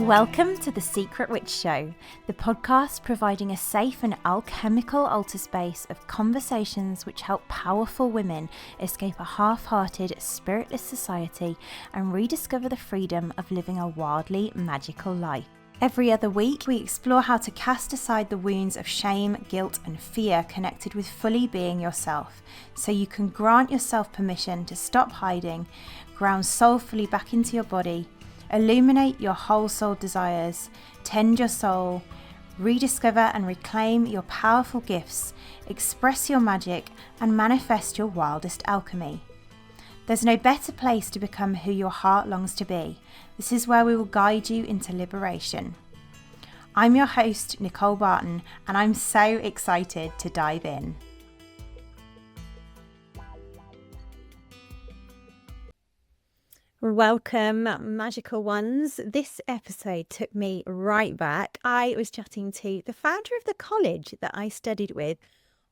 Welcome to The Secret Witch Show, the podcast providing a safe and alchemical altar space of conversations which help powerful women escape a half-hearted, spiritless society and rediscover the freedom of living a wildly magical life. Every other week, we explore how to cast aside the wounds of shame, guilt, and fear connected with fully being yourself, so you can grant yourself permission to stop hiding, ground soulfully back into your body, illuminate your whole soul desires, tend your soul, rediscover and reclaim your powerful gifts, express your magic, and manifest your wildest alchemy. There's no better place to become who your heart longs to be. This is where we will guide you into liberation. I'm your host, Nicole Barton, and I'm so excited to dive in. Welcome, magical ones. This episode took me right back. I was chatting to the founder of the college that I studied with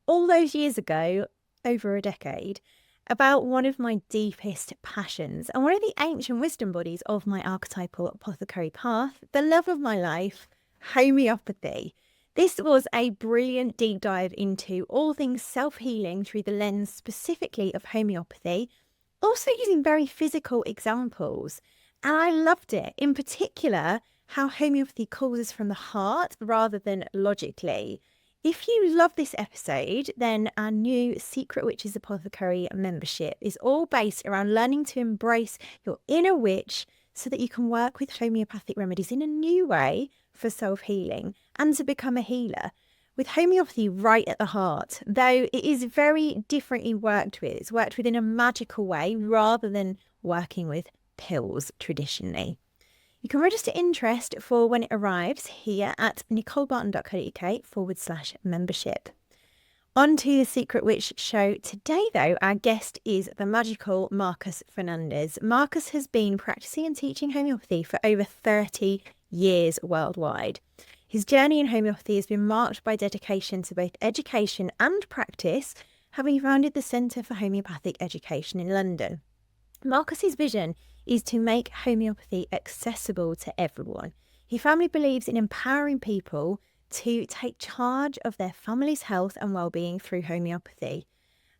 all those years ago, over a decade, about one of my deepest passions and one of the ancient wisdom bodies of my archetypal apothecary path, the love of my life, homeopathy. This was a brilliant deep dive into all things self-healing through the lens specifically of homeopathy, also using very physical examples. And I loved it, in particular, how homeopathy causes from the heart rather than logically. If you love this episode, then our new Secret Witches Apothecary membership is all based around learning to embrace your inner witch so that you can work with homeopathic remedies in a new way for self-healing and to become a healer, with homeopathy right at the heart, though it is very differently worked with. It's worked with in a magical way rather than working with pills traditionally. You can register interest for when it arrives here at nicolebarton.co.uk/membership. On to the Secret Witch Show today, though. Our guest is the magical Marcus Fernandez. Marcus has been practicing and teaching homeopathy for over 30 years worldwide. His journey in homeopathy has been marked by dedication to both education and practice, having founded the Centre for Homeopathic Education in London. Marcus's vision is to make homeopathy accessible to everyone. He firmly believes in empowering people to take charge of their family's health and well-being through homeopathy.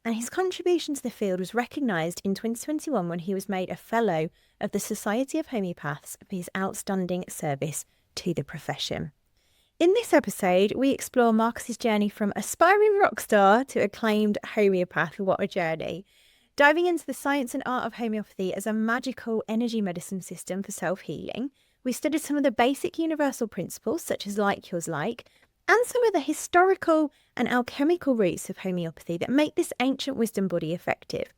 And his contribution to the field was recognised in 2021 when he was made a Fellow of the Society of Homeopaths for his outstanding service to the profession. In this episode, we explore Marcus's journey from aspiring rockstar to acclaimed homeopath. What a journey. Diving into the science and art of homeopathy as a magical energy medicine system for self-healing, we studied some of the basic universal principles, such as like cures like, and some of the historical and alchemical roots of homeopathy that make this ancient wisdom body effective.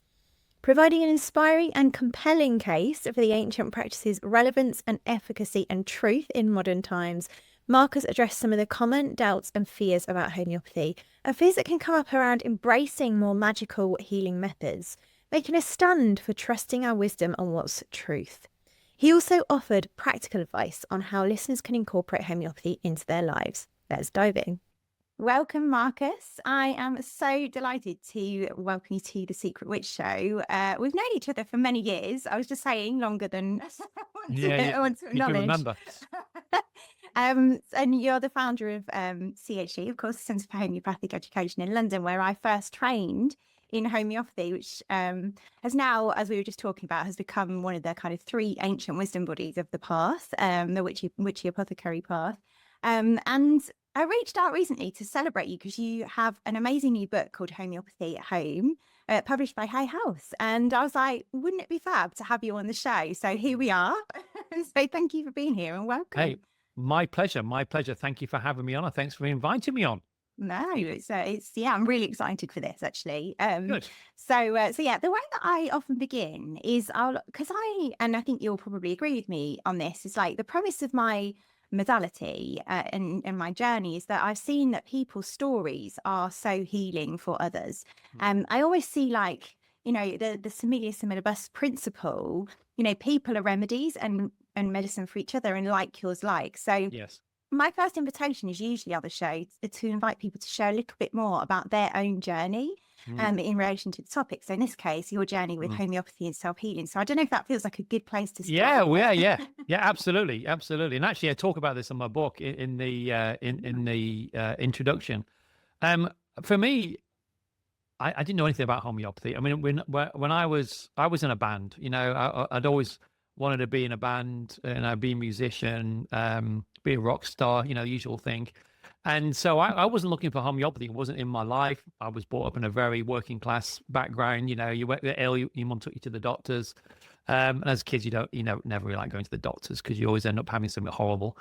Providing an inspiring and compelling case for the ancient practices' relevance and efficacy and truth in modern times, Marcus addressed some of the common doubts and fears about homeopathy, and fears that can come up around embracing more magical healing methods, making a stand for trusting our wisdom on what's truth. He also offered practical advice on how listeners can incorporate homeopathy into their lives. Let's dive in. Welcome, Marcus. I am so delighted to welcome you to the Secret Witch Show. We've known each other for many years. I was just saying longer than I want to acknowledge. Remember. And you're the founder of CHE, of course, the Centre for Homeopathic Education in London, where I first trained in homeopathy, which has now, as we were just talking about, has become one of the kind of three ancient wisdom bodies of the path, the witchy apothecary path. And I reached out recently to celebrate you because you have an amazing new book called Homeopathy at Home, published by Hay House. And I was like, wouldn't it be fab to have you on the show? So here we are. So thank you for being here and welcome. Hey, my pleasure. My pleasure. Thank you for having me on. And thanks for inviting me on. No, it's I'm really excited for this actually. Good. So yeah, the way that I often begin is I think you'll probably agree with me on this, is like the premise of my modality and my journey is that I've seen that people's stories are so healing for others. I always see, like, you know, the similia similibus principle, you know, people are remedies and medicine for each other, and like cures like. So yes, my first invitation is usually on the show to invite people to share a little bit more about their own journey Mm. in relation to the topic. So in this case, your journey with Mm. homeopathy and self-healing. So I don't know if that feels like a good place to Yeah, start. well, yeah, absolutely, absolutely. And actually, I talk about this in my book in the introduction. Um, for me, I didn't know anything about homeopathy. I mean, when I was in a band, I'd always wanted to be in a band, and I'd be a musician, be a rock star, the usual thing. And so I wasn't looking for homeopathy. It wasn't in my life. I was brought up in a very working class background. You went ill, your mum took you to the doctors. And as kids, never really like going to the doctors because you always end up having something horrible,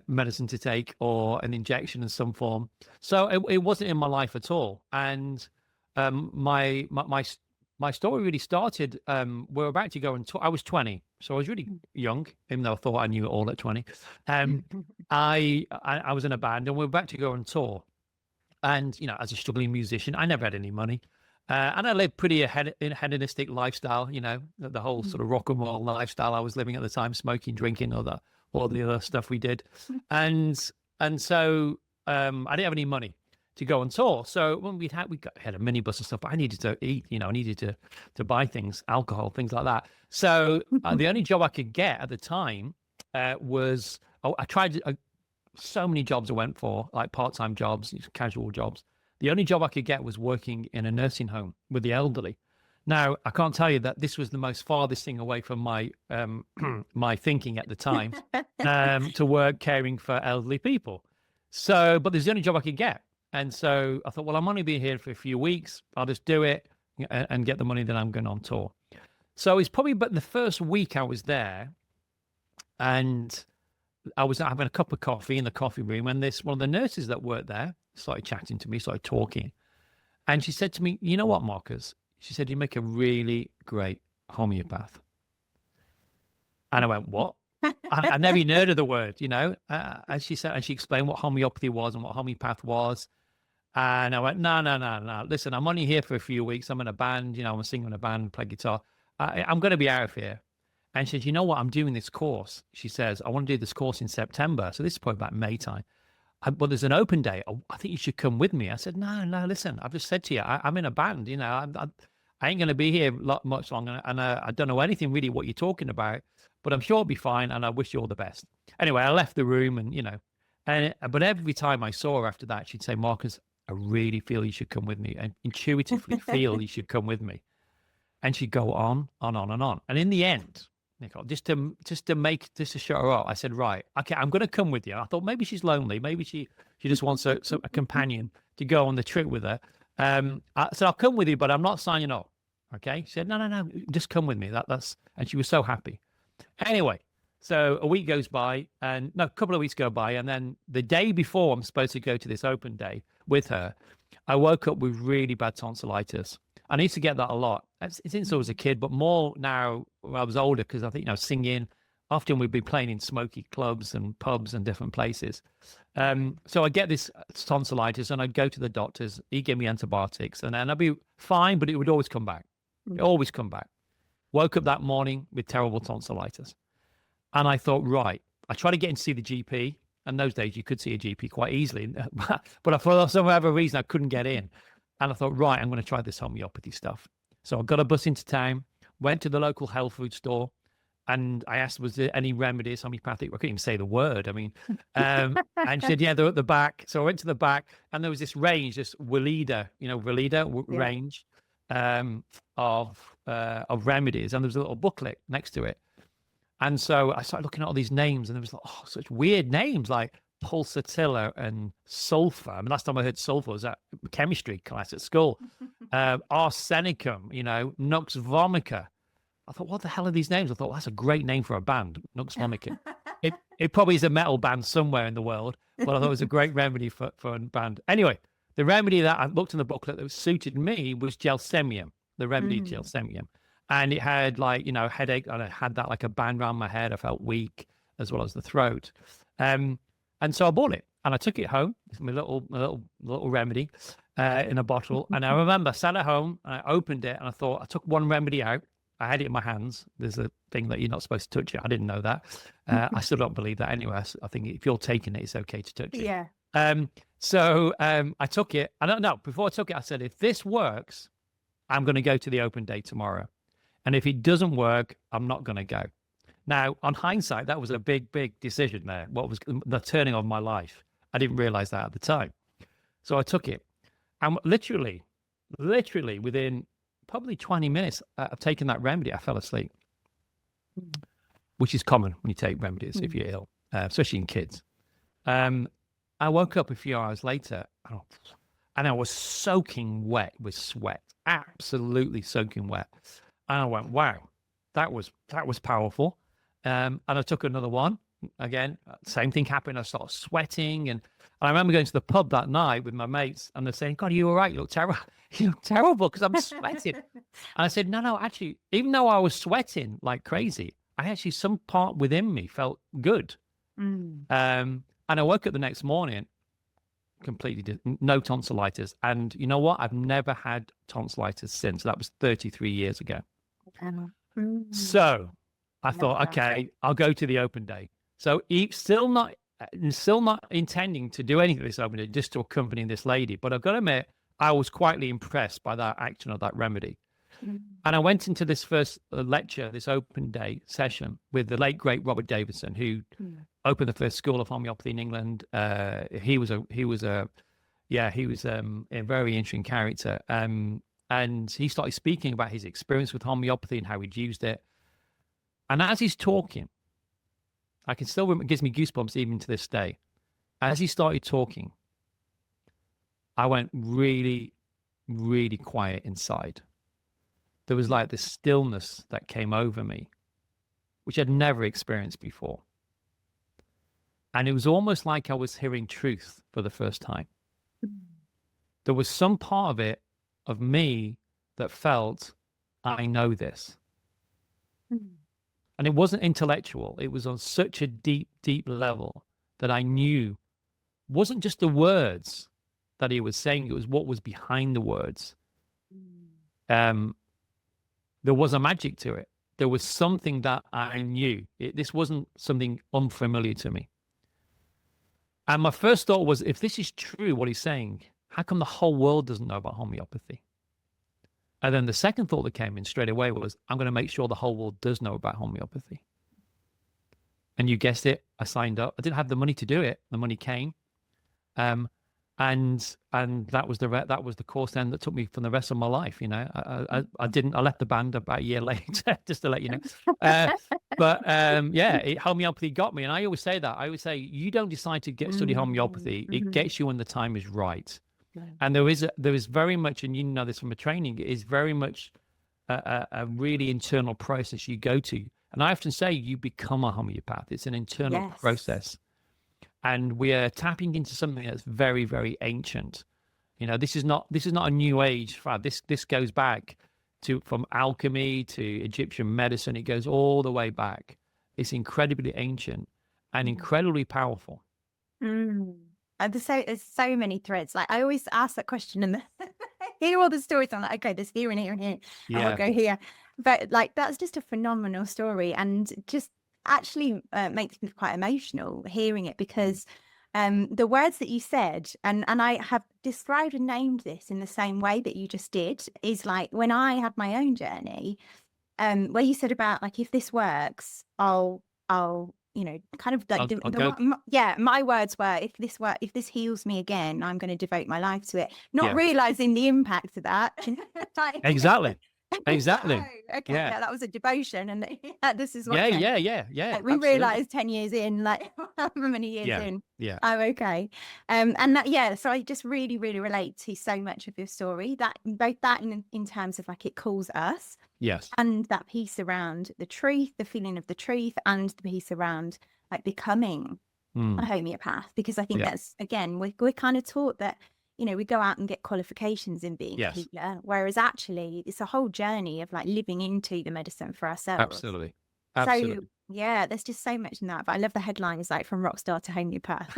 medicine to take or an injection in some form. So it wasn't in my life at all. And my story really started. We were about to go and I was 20, so I was really young, even though I thought I knew it all at 20. Um, I was in a band and we were about to go on tour. And as a struggling musician, I never had any money. And I lived pretty hedonistic lifestyle, the whole sort of rock and roll lifestyle I was living at the time, smoking, drinking, all the other stuff we did. And so I didn't have any money to go on tour. So when we had a minibus and stuff, but I needed to eat, I needed to buy things, alcohol, things like that. So the only job I could get at the time was I tried so many jobs I went for, like part-time jobs, casual jobs. The only job I could get was working in a nursing home with the elderly. Now, I can't tell you that this was the most farthest thing away from my my thinking at the time, to work caring for elderly people. So, but there's the only job I could get. And so I thought, well, I'm only being here for a few weeks. I'll just do it and get the money that I'm going on tour. So it's probably but the first week I was there, and I was having a cup of coffee in the coffee room, and one of the nurses that worked there started chatting to me, started talking. And she said to me, "You know what, Marcus?" She said, "You make a really great homeopath." And I went, "What?" I never even heard of the word, and she said, and she explained what homeopathy was and what homeopath was. And I went, no, no, no, no. Listen, I'm only here for a few weeks. I'm in a band, I'm a singer in a band, play guitar. I'm going to be out of here. And she said, "You know what? I'm doing this course." She says, "I want to do this course in September." So this is probably about May time. But there's an open day. I think you should come with me. I said, "No, no, listen, I've just said to you, I'm in a band, I ain't going to be here much longer. And I don't know anything really what you're talking about, but I'm sure it'll be fine. And I wish you all the best." Anyway, I left the room but every time I saw her after that, she'd say, "Marcus, I really feel you should come with me. And intuitively feel you should come with me." And she'd go on and on and on. And in the end, Nicole, just to shut her up, I said, "Right, okay, I'm going to come with you." I thought maybe she's lonely, maybe she just wants a companion to go on the trip with her. I said, "I'll come with you, but I'm not signing up." Okay, she said, "No, no, no, just come with me." And she was so happy. Anyway, so a week goes by, and no, a couple of weeks go by, and then the day before I'm supposed to go to this open day with her, I woke up with really bad tonsillitis. I used to get that a lot since I was a kid, but more now when I was older, because I think, singing, often we'd be playing in smoky clubs and pubs and different places. So I get this tonsillitis and I'd go to the doctors, he'd give me antibiotics, and then I'd be fine, but it would always come back. It always come back. Woke up that morning with terrible tonsillitis. And I thought, right, I tried to get in to see the GP. And those days you could see a GP quite easily. But for some other reason, I couldn't get in. And I thought, right, I'm going to try this homeopathy stuff. So I got a bus into town, went to the local health food store, and I asked, was there any remedies, homeopathic? I couldn't even say the word. I mean, and she said, yeah, they're at the back. So I went to the back, and there was this range, this Weleda, range of remedies. And there was a little booklet next to it. And so I started looking at all these names, and there was such weird names like pulsatilla and sulfur. I mean, last time I heard sulfur was at chemistry class at school. Arsenicum, nux vomica. I thought, what the hell are these names? I thought, well, that's a great name for a band, nux vomica. It probably is a metal band somewhere in the world, but I thought it was a great remedy for a band. Anyway, the remedy that I looked in the booklet that suited me was gelsemium, the remedy gelsemium. And it had headache, and I had that like a band around my head. I felt weak as well as the throat. And so I bought it and I took it home. It's my little remedy in a bottle. And I remember I sat at home and I opened it and I thought, I took one remedy out. I had it in my hands. There's a thing that you're not supposed to touch it. I didn't know that. I still don't believe that anyway. I think if you're taking it, it's okay to touch it. Yeah. I took it. I don't know. Before I took it, I said, if this works, I'm going to go to the open day tomorrow. And if it doesn't work, I'm not going to go. Now, on hindsight, that was a big, big decision there. What was the turning of my life? I didn't realize that at the time. So I took it. And literally within probably 20 minutes of taking that remedy, I fell asleep, which is common when you take remedies if you're ill, especially in kids. I woke up a few hours later and I was soaking wet with sweat, absolutely soaking wet. And I went, wow, that was powerful. And I took another one. Again, same thing happened. I started sweating. And I remember going to the pub that night with my mates and they're saying, God, are you all right? You look terrible. You look terrible because I'm sweating. And I said, no, actually, even though I was sweating like crazy, some part within me felt good. And I woke up the next morning completely no tonsillitis. And you know what? I've never had tonsillitis since. That was 33 years ago. So I thought, okay, I'll go to the open day. So still not intending to do anything this open day, just to accompany this lady. But I've got to admit, I was quietly impressed by that action of that remedy. And I went into this first lecture, this open day session with the late great Robert Davidson, who opened the first school of homeopathy in England. He was a very interesting character. And he started speaking about his experience with homeopathy and how he'd used it. And as he's talking, I can still remember, it gives me goosebumps even to this day. As he started talking, I went really, really quiet inside. There was like this stillness that came over me, which I'd never experienced before. And it was almost like I was hearing truth for the first time. There was some part of it, of me, that felt, I know this. And it wasn't intellectual. It was on such a deep, deep level that I knew wasn't just the words that he was saying, it was what was behind the words. There was a magic to it. There was something that I knew. This wasn't something unfamiliar to me. And my first thought was, if this is true, what he's saying, how come the whole world doesn't know about homeopathy? And then the second thought that came in straight away was, I'm going to make sure the whole world does know about homeopathy. And you guessed it, I signed up. I didn't have the money to do it. The money came. And that was the course then that took me for the rest of my life. You know, I left the band about a year later, just to let you know. Homeopathy got me. And I always say that. I always say, you don't decide to study homeopathy. It gets you when the time is right. And there is very much, and you know this from a training, it is very much a really internal process you go to. And I often say you become a homeopath. It's an internal process. And we are tapping into something that's very, very ancient. You know, this is not a new age fad. This goes back from alchemy to Egyptian medicine. It goes all the way back. It's incredibly ancient and incredibly powerful. And there's so many threads. Like, I always ask that question and hear all the stories. I'm like, okay, there's here and here and here. And we'll go here. But like, that's just a phenomenal story, and just actually makes me quite emotional hearing it, because the words that you said, and I have described and named this in the same way that you just did, is like when I had my own journey, where you said about like, if this works, I'll you know, kind of like my words were, if this heals me again, I'm going to devote my life to it, not realizing the impact of that. Exactly. Okay, that was a devotion, and this is what like, we realized 10 years in, like however many years in, I'm okay. And that, so I just really, really relate to so much of your story, that both that in terms of like, it calls us, and that piece around the truth, the feeling of the truth, and the piece around like becoming a homeopath, because I think that's, again, we're kind of taught that, you know, we go out and get qualifications in being a healer, whereas actually it's a whole journey of like living into the medicine for ourselves. Absolutely. So there's just so much in that. But I love the headline is like, from rockstar to homeopath.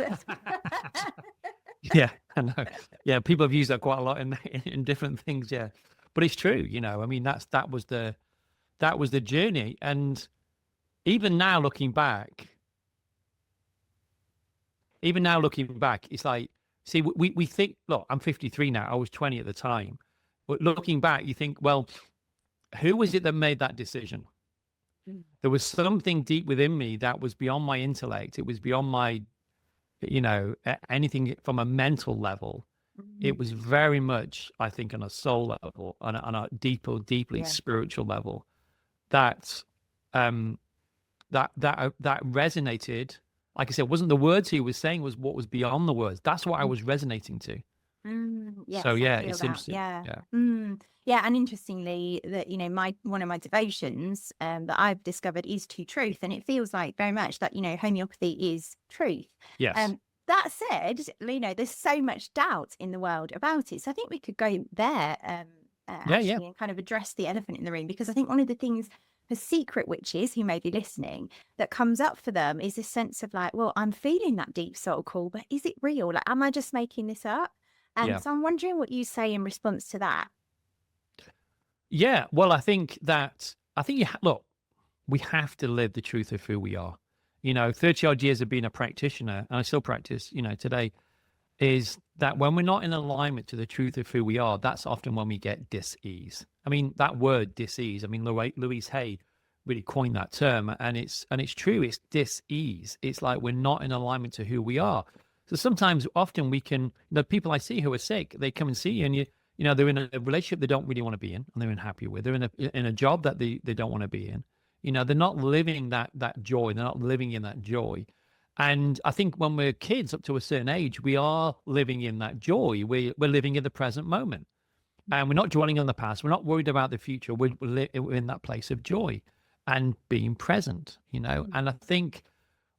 I know. Yeah, people have used that quite a lot in different things. Yeah, but it's true. You know, I mean, that was the journey, and even now looking back, even now looking back, it's like, see, we think, look, I'm 53 now. I was 20 at the time. But looking back, you think, well, who was it that made that decision? There was something deep within me that was beyond my intellect. It was beyond my, anything from a mental level. It was very much, I think, on a soul level, on a deeply spiritual level, that that resonated. Like I said, it wasn't the words he was saying, was what was beyond the words. That's what I was resonating to. Yes, So yeah, I feel it's that. interesting. Yeah. Yeah. Yeah, and interestingly, that one of my devotions that I've discovered is to truth, and it feels like very much that homeopathy is truth. Yes. That said, there's so much doubt in the world about it, so I think we could go there actually and kind of address the elephant in the room, because I think one of the things for secret witches who may be listening that comes up for them is this sense of like, well, I'm feeling that deep soul call, but is it real? Like, am I just making this up? And so I'm wondering what you say in response to that. Yeah. Well, I think look, we have to live the truth of who we are. 30 odd years of being a practitioner, and I still practice, today, is that when we're not in alignment to the truth of who we are, that's often when we get dis-ease. I mean, that word dis-ease, I mean, Louise Hay really coined that term, and it's true. It's dis-ease. It's like we're not in alignment to who we are. So sometimes, often we can, the people I see who are sick, they come and see you, and they're in a relationship they don't really want to be in, and they're unhappy with. They're in a job that they don't want to be in. They're not living that joy. They're not living in that joy. And I think when we're kids up to a certain age, we are living in that joy. We're living in the present moment, and we're not dwelling on the past. We're not worried about the future. We're in that place of joy and being present. And I think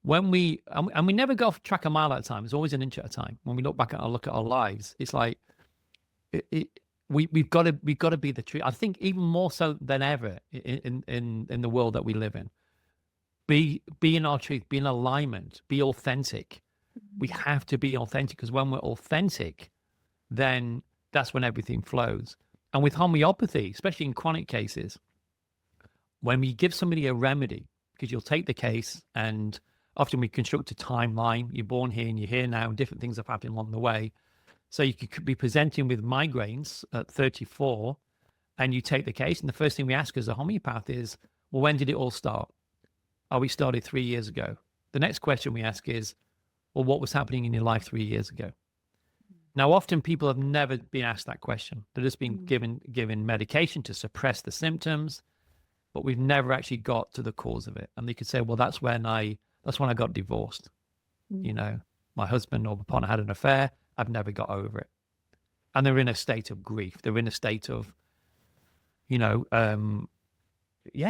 when we never go off track a mile at a time. It's always an inch at a time. When we look back at our lives, it's like we've got to be the truth. I think even more so than ever in the world that we live in. Be in our truth, be in alignment, be authentic. We have to be authentic, because when we're authentic, then that's when everything flows. And with homeopathy, especially in chronic cases, when we give somebody a remedy, because you'll take the case, and often we construct a timeline. You're born here and you're here now, and different things have happened along the way. So you could be presenting with migraines at 34, and you take the case, and the first thing we ask as a homeopath is, well, when did it all start? Oh, we started 3 years ago. The next question we ask is, well, what was happening in your life 3 years ago? Now, often people have never been asked that question. They're just been given medication to suppress the symptoms, but we've never actually got to the cause of it. And they could say, well, that's when I got divorced. My husband or my partner had an affair. I've never got over it. And they're in a state of grief. They're in a state of,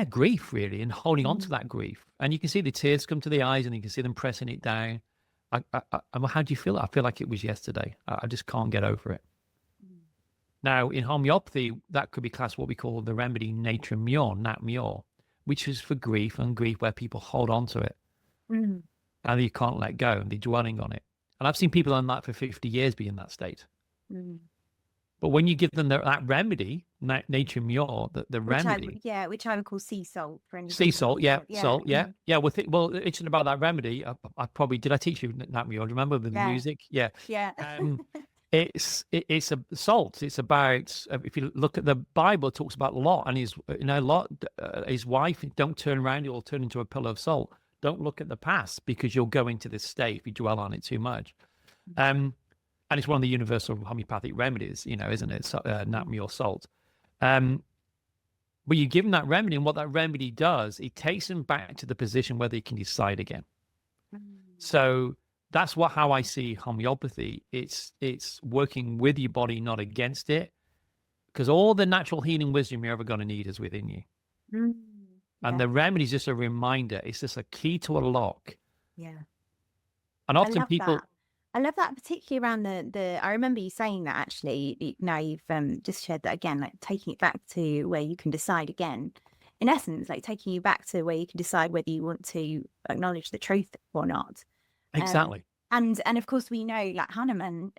grief, really, and holding on to that grief. And you can see the tears come to the eyes, and you can see them pressing it down. How do you feel? I feel like it was yesterday. I just can't get over it. Now, in homeopathy, that could be classed what we call the remedy nat myor, which is for grief, and grief where people hold on to it. And you can't let go, and they're dwelling on it. And I've seen people on that for 50 years be in that state. But when you give them that remedy, nat myor, the remedy. Which I would call sea salt. For sea salt, salt, yeah. Well, it's about that remedy. Did I teach you nat myor? Remember the music? Yeah. It's a salt. It's about, if you look at the Bible, it talks about Lot and his wife. Don't turn around; you'll turn into a pillar of salt. Don't look at the past, because you'll go into this state if you dwell on it too much. And it's one of the universal homeopathic remedies, isn't it? Nat myor salt. But you give them that remedy, and what that remedy does, it takes them back to the position where they can decide again. So that's how I see homeopathy. It's working with your body, not against it, because all the natural healing wisdom you're ever going to need is within you. And the remedy is just a reminder. It's just a key to a lock. Yeah. And often I love that, particularly around the. I remember you saying that, actually. Now you've just shared that again, like taking it back to where you can decide again. In essence, like taking you back to where you can decide whether you want to acknowledge the truth or not. Exactly. And of course, we know, like Hahnemann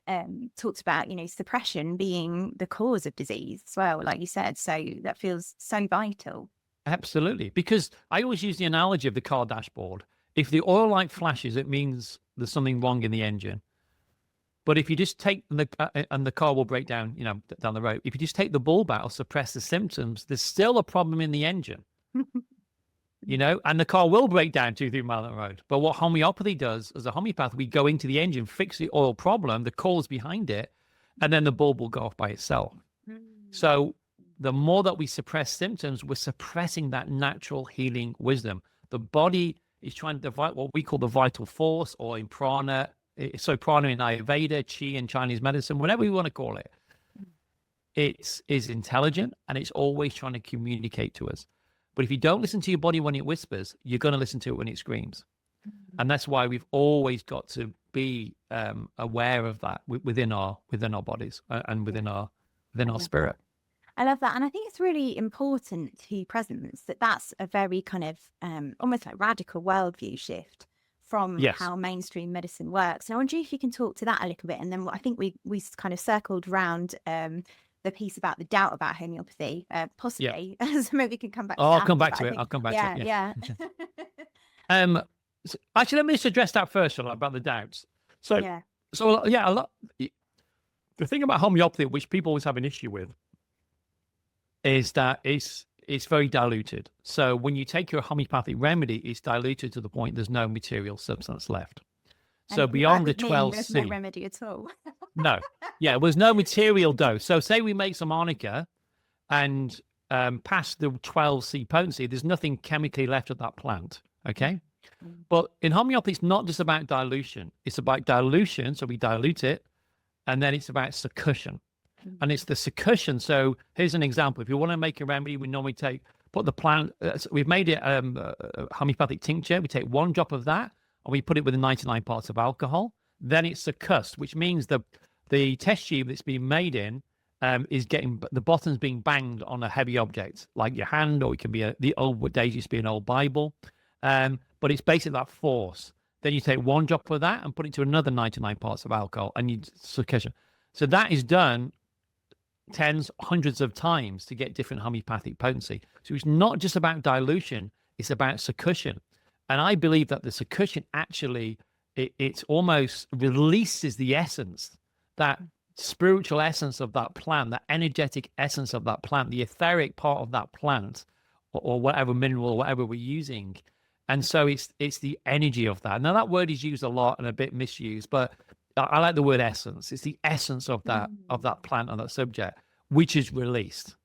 talks about, suppression being the cause of disease as well, like you said. So that feels so vital. Absolutely. Because I always use the analogy of the car dashboard. If the oil light flashes, it means there's something wrong in the engine. But if you just take and the car will break down, down the road. If you just take the bulb out or suppress the symptoms, there's still a problem in the engine, and the car will break down 2-3 miles on the road. But what homeopathy does, as a homeopath, we go into the engine, fix the oil problem, the cause behind it, and then the bulb will go off by itself. So the more that we suppress symptoms, we're suppressing that natural healing wisdom. The body is trying to divide what we call the vital force, or in prana. So prana in Ayurveda, chi in Chinese medicine, whatever you want to call it, it is intelligent and it's always trying to communicate to us. But if you don't listen to your body when it whispers, you're going to listen to it when it screams. And that's why we've always got to be aware of that within our bodies and within our spirit. I love that. And I think it's really important to presence that's a very kind of almost like radical worldview shift from how mainstream medicine works. And I wonder if you can talk to that a little bit. And then I think we kind of circled around the piece about the doubt about homeopathy, possibly. So maybe we can come back to that. I'll come back to it. I'll come back to it. Yeah. Actually, let me just address that first, about the doubts. A lot. The thing about homeopathy, which people always have an issue with, is that it's very diluted. So when you take your homeopathic remedy, it's diluted to the point there's no material substance left. So and beyond the 12C, there's no remedy at all. No, there's no material dose. So say we make some arnica and past the 12C potency, there's nothing chemically left of that plant. Okay. But in homeopathy, it's not just about dilution. It's about dilution. So we dilute it. And then it's about succussion. And it's the succussion. So here's an example. If you want to make a remedy, we normally put the plant, we've made it a homeopathic tincture. We take 1 drop of that and we put it with 99 parts of alcohol. Then it's succussed, which means the test tube that's being made in is getting, the bottom's being banged on a heavy object, like your hand, or it can be the old days used to be an old Bible. But it's basically that force. Then you take 1 drop of that and put it to another 99 parts of alcohol and you succussion. So that is done tens, hundreds of times to get different homeopathic potency. So it's not just about dilution, it's about succussion. And I believe that the succussion actually, it almost releases the essence, that spiritual essence of that plant, the energetic essence of that plant, the etheric part of that plant, or whatever mineral or whatever we're using. And so it's the energy of that. Now that word is used a lot and a bit misused, but I like the word essence. It's the essence of that plant and that subject, which is released.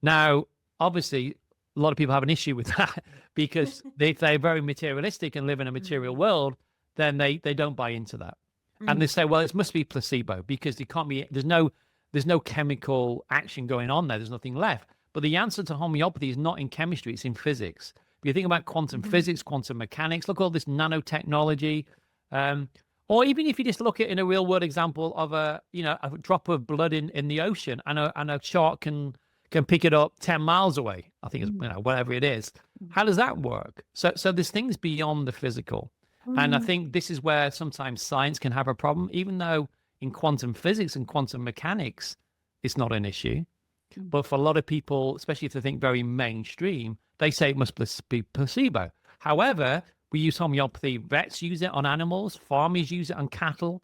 Now, obviously, a lot of people have an issue with that because if they're very materialistic and live in a material world, then they don't buy into that. And they say, well, it must be placebo because there's no chemical action going on there. There's nothing left. But the answer to homeopathy is not in chemistry, it's in physics. If you think about quantum physics, quantum mechanics, look at all this nanotechnology. Or even if you just look at in a real world example of a drop of blood in the ocean and a shark can pick it up 10 miles away. I think it's whatever it is. How does that work? So there's things beyond the physical. And I think this is where sometimes science can have a problem, even though in quantum physics and quantum mechanics, it's not an issue. But for a lot of people, especially if they think very mainstream, they say it must be placebo. However, we use homeopathy. Vets use it on animals. Farmers use it on cattle.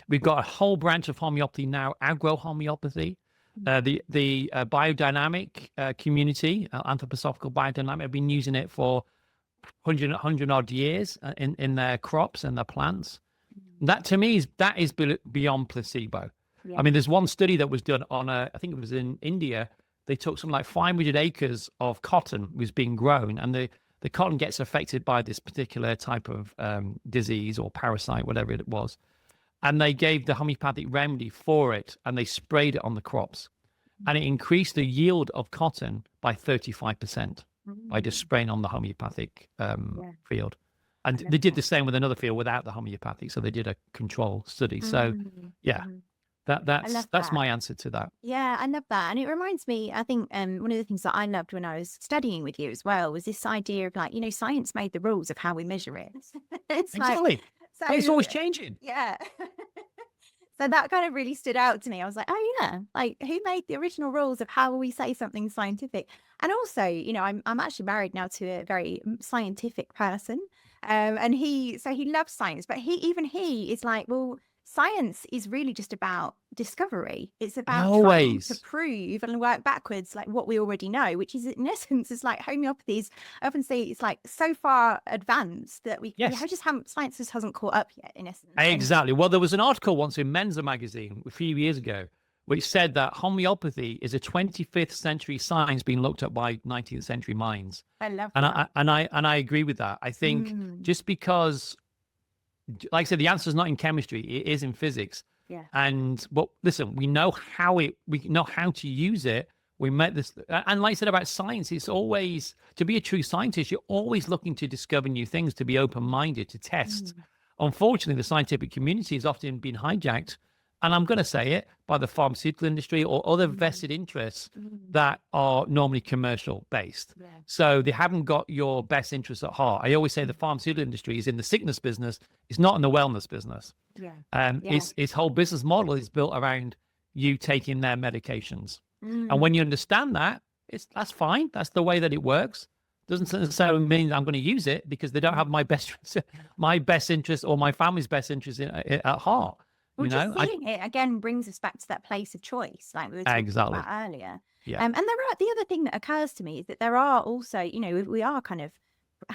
We've got a whole branch of homeopathy now, agro-homeopathy. The biodynamic community, anthroposophical biodynamic, have been using it for 100 odd years in their crops and their plants. That to me is beyond placebo. I mean, there's one study that was done on I think it was in India. They took something like 500 acres of cotton was being grown, and the cotton gets affected by this particular type of disease or parasite, whatever it was. And they gave the homeopathic remedy for it, and they sprayed it on the crops. And it increased the yield of cotton by 35% by just spraying on the homeopathic field. And they did the same with another field without the homeopathic. So they did a control study. So, that's my answer to that. Yeah, I love that. And it reminds me, I think one of the things that I loved when I was studying with you as well was this idea of like, science made the rules of how we measure it. It's exactly. So, it's always changing. Yeah. So that kind of really stood out to me. I was like, oh yeah, like who made the original rules of how we say something scientific? And also, I'm actually married now to a very scientific person. And he loves science, but he is like, well, science is really just about discovery. It's about trying to Always. prove and work backwards, like what we already know, which is in essence is like homeopathy is, I often say it's like so far advanced that we Yes. just haven't, science just hasn't caught up yet in essence. Exactly. Well, there was an article once in Mensa magazine a few years ago, which said that homeopathy is a 25th century science being looked at by 19th century minds. I love And that. I agree with that. I think just because, like I said, the answer is not in chemistry; it is in physics. Yeah. But listen, we know how to use it. We met this, and like I said about science, it's always, to be a true scientist, you're always looking to discover new things, to be open-minded, to test. Unfortunately, the scientific community has often been hijacked, and I'm going to say it, by the pharmaceutical industry or other vested interests that are normally commercial based. Yeah. So they haven't got your best interests at heart. I always say the pharmaceutical industry is in the sickness business, it's not in the wellness business. Yeah. Its whole business model is built around you taking their medications. And when you understand that, that's fine. That's the way that it works. Doesn't necessarily mean I'm going to use it because they don't have my best interest or my family's best interest at heart. Well, just seeing it again brings us back to that place of choice, like we were talking about earlier. Yeah. And the other thing that occurs to me is that there are also, we are kind of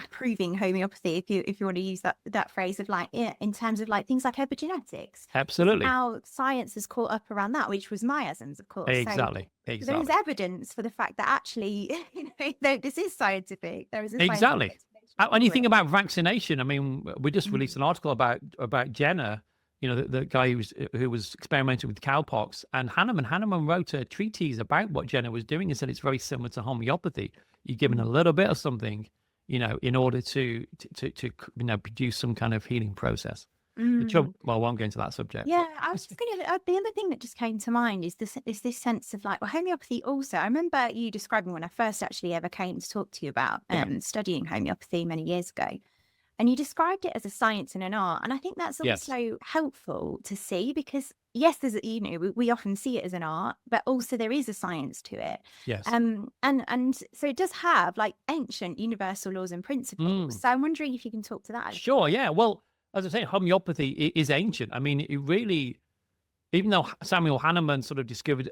proving homeopathy, if you want to use that phrase, of like, in terms of like things like epigenetics. Absolutely. How science has caught up around that, which was miasms, of course. Exactly. So there's evidence for the fact that actually, this is scientific. There is a exactly. And you think about vaccination. I mean, we just Mm-hmm. released an article about Jenner, the guy who was experimenting with cowpox, and Hahnemann wrote a treatise about what Jenner was doing and said it's very similar to homeopathy. You're given a little bit of something, in order to produce some kind of healing process. The trouble, well, I won't go into that subject. Yeah, I was just thinking, the other thing that just came to mind is this sense of like, well, homeopathy also, I remember you describing when I first actually ever came to talk to you about studying homeopathy many years ago. And you described it as a science and an art. And I think that's also helpful to see because, yes, there's, we often see it as an art, but also there is a science to it. Yes. And so it does have like ancient universal laws and principles. So I'm wondering if you can talk to that. Sure. Yeah. Well, as I say, homeopathy is ancient. I mean, it really, even though Samuel Hahnemann sort of rediscovered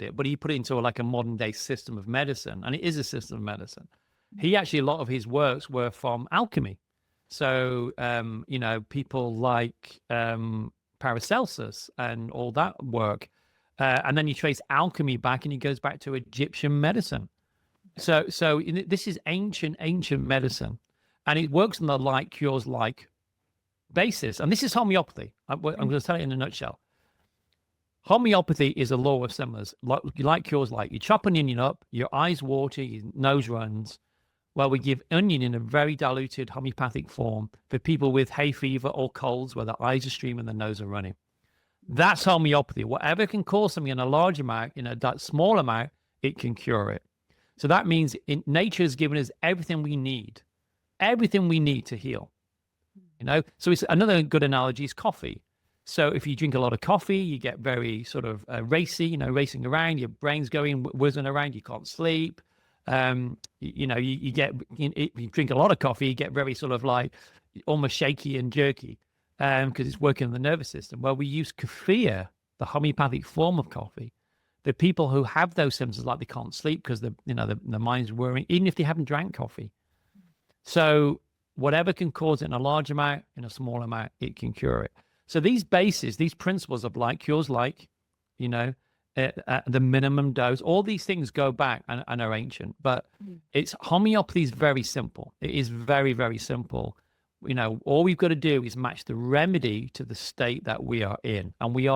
it, but he put it into like a modern day system of medicine, and it is a system of medicine. He actually, a lot of his works were from alchemy. So, people like Paracelsus and all that work. And then you trace alchemy back and he goes back to Egyptian medicine. So this is ancient medicine. And it works on the like cures like basis. And this is homeopathy. I'm going to tell it in a nutshell. Homeopathy is a law of similars. Like cures like. You chop an onion up, your eyes water, your nose runs. Well, we give onion in a very diluted homeopathic form for people with hay fever or colds where their eyes are streaming and their nose are running. That's homeopathy. Whatever can cause something in a large amount, in a small amount, it can cure it. So that means nature has given us everything we need to heal. So it's another good analogy is coffee. So if you drink a lot of coffee, you get very sort of racy, racing around, your brain's going whizzing around, you can't sleep. You get, if you drink a lot of coffee, you get very sort of like almost shaky and jerky because it's working on the nervous system. Well, we use kefir, the homeopathic form of coffee. The people who have those symptoms, like they can't sleep because the mind's worrying, even if they haven't drank coffee. So whatever can cause it in a large amount, in a small amount, it can cure it. So these principles of like cures like, the minimum dose, all these things go back and are ancient, but homeopathy is very simple. It is very, very simple. All we've got to do is match the remedy to the state that we are in. And we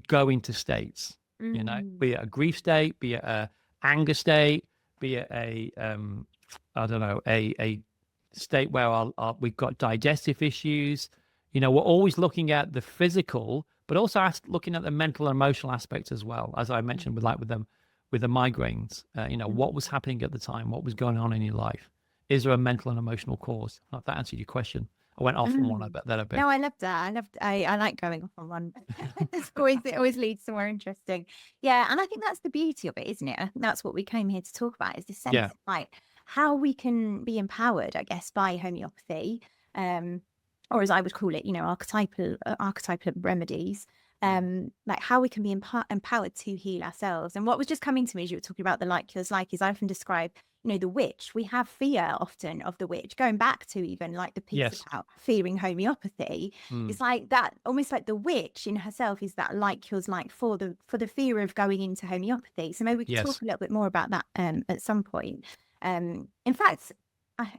go into states, be it a grief state, be it a anger state, be it a state where we've got digestive issues. We're always looking at the physical, but also looking at the mental and emotional aspects as well. As I mentioned with the migraines, what was happening at the time, what was going on in your life. Is there a mental and emotional cause? If that answered your question. I went off on one a bit, that a bit. No, I loved that. I like going off on one. It always leads somewhere interesting. Yeah, and I think that's the beauty of it, isn't it? I think that's what we came here to talk about, is this sense Yeah. of like how we can be empowered, I guess, by homeopathy, or as I would call it, archetypal remedies. Like how we can be empowered to heal ourselves. And what was just coming to me as you were talking about the like is I often describe, the witch. We have fear often of the witch, going back to even like the piece Yes. about fearing homeopathy. It's like that, almost like the witch in herself is that like yours, like for the fear of going into homeopathy. So maybe we could talk a little bit more about that at some point. In fact,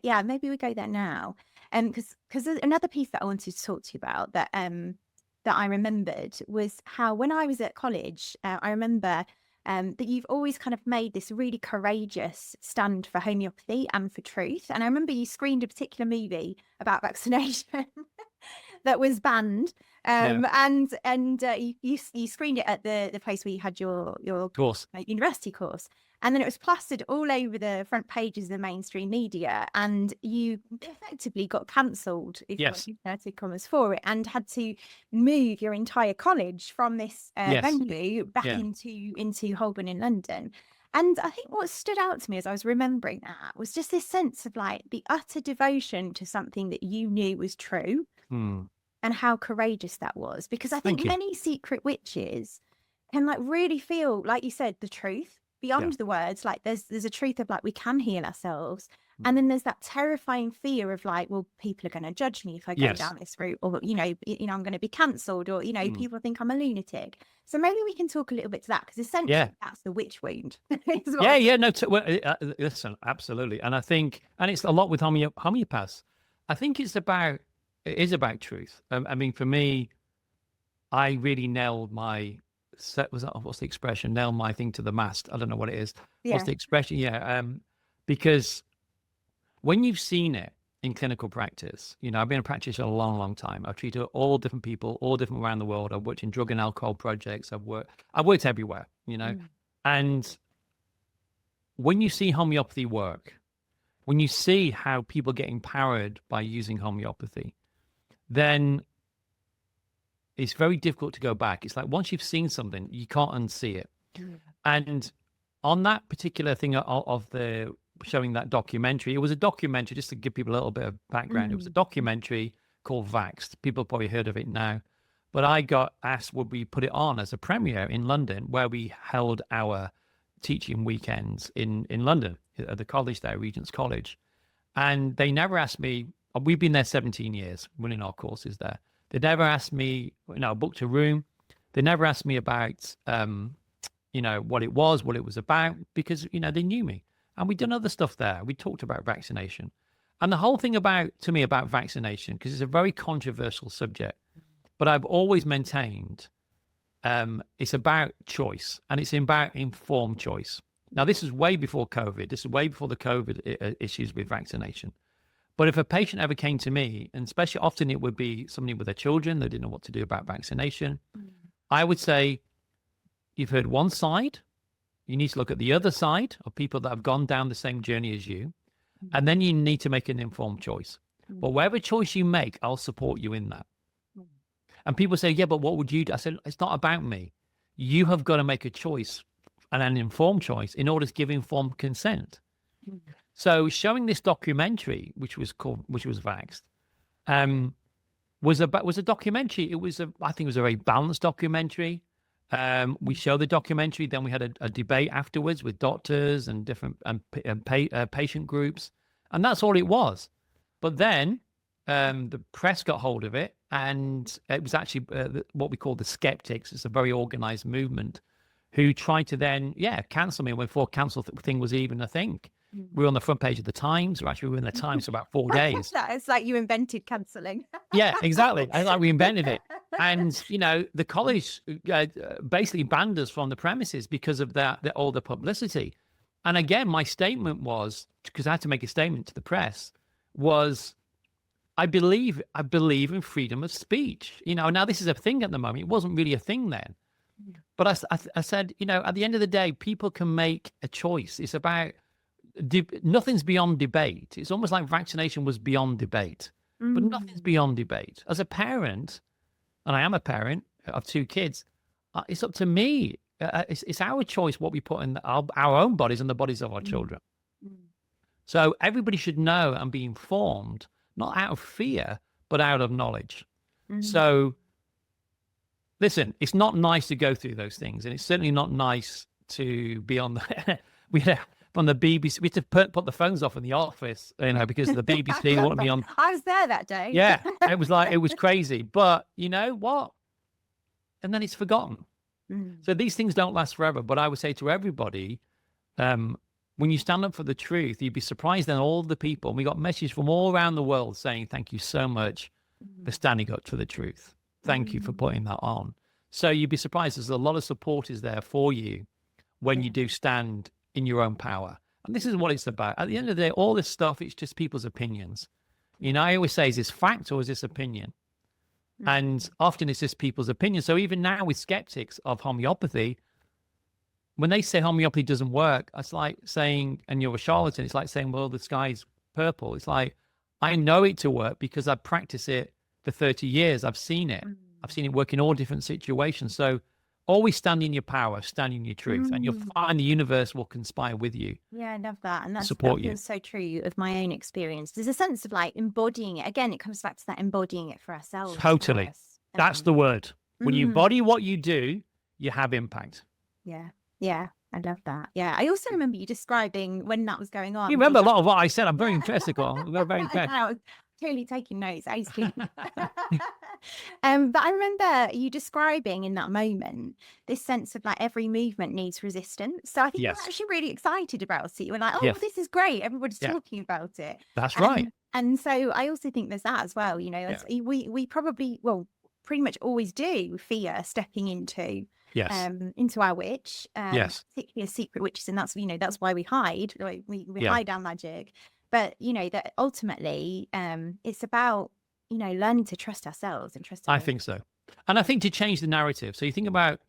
yeah, maybe we go there now. Because another piece that I wanted to talk to you about that I remembered was how when I was at college, I remember that you've always kind of made this really courageous stand for homeopathy and for truth. And I remember you screened a particular movie about vaccination that was banned. And you screened it at the place where you had your Course. university course. And then it was plastered all over the front pages of the mainstream media, and you effectively got cancelled, if you want to inverted commas, for it, and had to move your entire college from this venue back into Holborn in London. And I think what stood out to me as I was remembering that was just this sense of like the utter devotion to something that you knew was true, and how courageous that was. Because I think many secret witches can like really feel, like you said, the truth beyond the words. Like there's a truth of like we can heal ourselves, and then there's that terrifying fear of like, well, people are going to judge me if I go down this route, or I'm going to be cancelled, or people think I'm a lunatic. So maybe we can talk a little bit to that, because essentially that's the witch wound. Listen, absolutely. And I think, and it's a lot with homeopaths. I think it is about truth. I mean, for me, I really nailed my what's the expression? Nail my thing to the mast. I don't know what it is. What's the expression? Because when you've seen it in clinical practice, I've been a practitioner a long, long time. I've treated all different people, all different around the world. I've worked in drug and alcohol projects. I've worked everywhere, And when you see homeopathy work, when you see how people get empowered by using homeopathy, then it's very difficult to go back. It's like once you've seen something, you can't unsee it. And on that particular thing of the showing that documentary, it was a documentary, just to give people a little bit of background. It was a documentary called Vaxxed. People have probably heard of it now. But I got asked, would we put it on as a premiere in London, where we held our teaching weekends in London at the college there, Regent's College. And they never asked me, we've been there 17 years running our courses there. They never asked me, booked a room. They never asked me about, what it was about, because, they knew me. And we'd done other stuff there. We talked about vaccination. And the whole thing about vaccination, because it's a very controversial subject, but I've always maintained it's about choice, and it's about informed choice. Now, this is way before COVID. This is way before the COVID issues with vaccination. But if a patient ever came to me, and especially often it would be somebody with their children, they didn't know what to do about vaccination, I would say, you've heard one side, you need to look at the other side of people that have gone down the same journey as you, and then you need to make an informed choice. But whatever choice you make, I'll support you in that. And people say, yeah, but what would you do? I said, it's not about me. You have got to make a choice, and an informed choice, in order to give informed consent. So showing this documentary, which was Vaxxed, was a documentary. I think it was a very balanced documentary. We showed the documentary, then we had a debate afterwards with doctors and different patient groups, and that's all it was. But then the press got hold of it, and it was actually what we call the skeptics. It's a very organized movement who tried to then, cancel me before cancel thing was even a thing. We were on the front page of the Times. We were in the Times for about 4 days. It's like you invented cancelling. Yeah, exactly. I like we invented it. And, the college basically banned us from the premises because of all the publicity. And again, my statement was, because I had to make a statement to the press, was I believe in freedom of speech. Now this is a thing at the moment. It wasn't really a thing then. But I said, at the end of the day, people can make a choice. It's about nothing's beyond debate. It's almost like vaccination was beyond debate. but nothing's beyond debate. As a parent, and I am a parent of 2 kids, it's up to me. It's our choice what we put in our own bodies and the bodies of our children. So everybody should know and be informed, not out of fear, but out of knowledge. So listen, it's not nice to go through those things, and it's certainly not nice to be on the on the BBC. We had to put the phones off in the office, because the BBC wanted me on. I was there that day. Yeah, it was crazy. But you know what? And then it's forgotten. So these things don't last forever. But I would say to everybody, when you stand up for the truth, you'd be surprised then all the people. And we got messages from all around the world saying, thank you so much for standing up for the truth. Thank you for putting that on. So you'd be surprised. There's a lot of support is there for you when you do stand in your own power. And this is what it's about. At the end of the day, all this stuff, it's just people's opinions. I always say, is this fact or is this opinion? And often it's just people's opinion. So even now with skeptics of homeopathy, when they say homeopathy doesn't work, it's like saying, and you're a charlatan, it's like saying, well, the sky's purple. It's like, I know it to work because I practice it for 30 years. I've seen it. I've seen it work in all different situations. So always stand in your power, stand in your truth, and you'll find the universe will conspire with you. Yeah, I love that. And that support you. feels so true of my own experience. There's a sense of like embodying it. Again, it comes back to that embodying it for ourselves. Totally. That's the word. When you embody what you do, you have impact. Yeah. Yeah. I love that. Yeah. I also remember you describing when that was going on. You remember a lot of what I said. I'm very impressed. I'm very impressed. I was totally taking notes. I used to. But I remember you describing in that moment this sense of like every movement needs resistance. So I think you were actually really excited about it. You were like, oh, this is great. Everybody's talking about it. That's right. And so I also think there's that as well. We probably, well, pretty much always do fear stepping into our witch, particularly as secret witches, and that's why we hide. Like, we hide our magic. But that ultimately, it's about learning to trust ourselves and trust. I think so, and I think to change the narrative. So you think about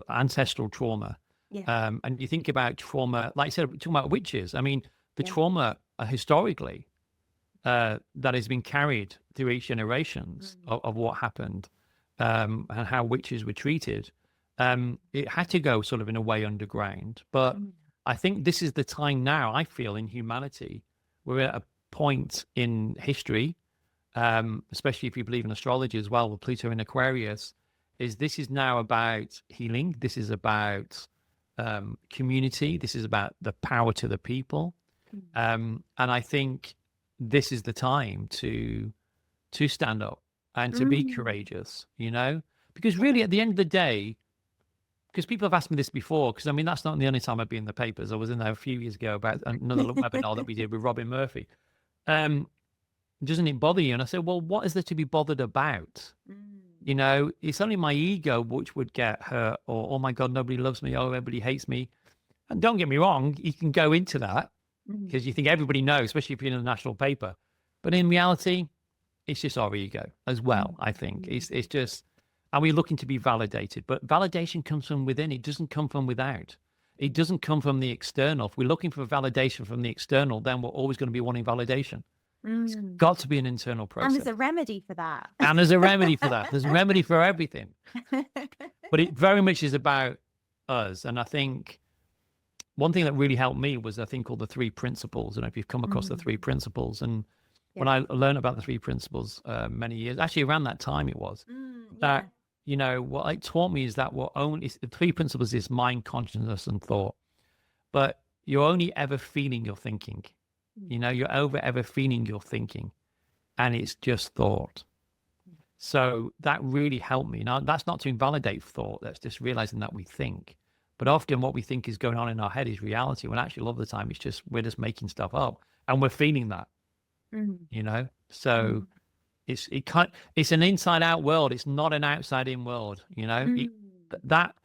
ancestral trauma, and you think about trauma, like I said, talking about witches. I mean, the trauma historically that has been carried through each generations of what happened and how witches were treated. It had to go sort of in a way underground, but I think this is the time now, I feel, in humanity. We're at a point in history, especially if you believe in astrology as well, with Pluto in Aquarius, this is now about healing. This is about community. This is about the power to the people. And I think this is the time to stand up and to be courageous, because really at the end of the day, because people have asked me this before, because I mean, that's not the only time I've been in the papers. I was in there a few years ago about another webinar that we did with Robin Murphy. Doesn't it bother you? And I said, well, what is there to be bothered about? It's only my ego which would get hurt, or, oh my God, nobody loves me. Oh, everybody hates me. And don't get me wrong, you can go into that because you think everybody knows, especially if you're in a national paper. But in reality, it's just our ego as well, I think. It's just, and we're looking to be validated, but validation comes from within. It doesn't come from without. It doesn't come from the external. If we're looking for validation from the external, then we're always going to be wanting validation. It's got to be an internal process. And there's a remedy for that. And there's a remedy for that. There's a remedy for everything. But it very much is about us. And I think one thing that really helped me was a thing called the 3 principles. I don't know if you've come across the 3 principles. And when I learned about the 3 principles many years, actually around that time it was, that what it taught me is that the 3 principles is mind, consciousness, and thought. But you're only ever feeling your thinking. You're ever feeling your thinking, and it's just thought. So that really helped me. Now, that's not to invalidate thought. That's just realizing that we think. But often what we think is going on in our head is reality, when actually a lot of the time we're just making stuff up, and we're feeling that. So it's an inside out world. It's not an outside in world, that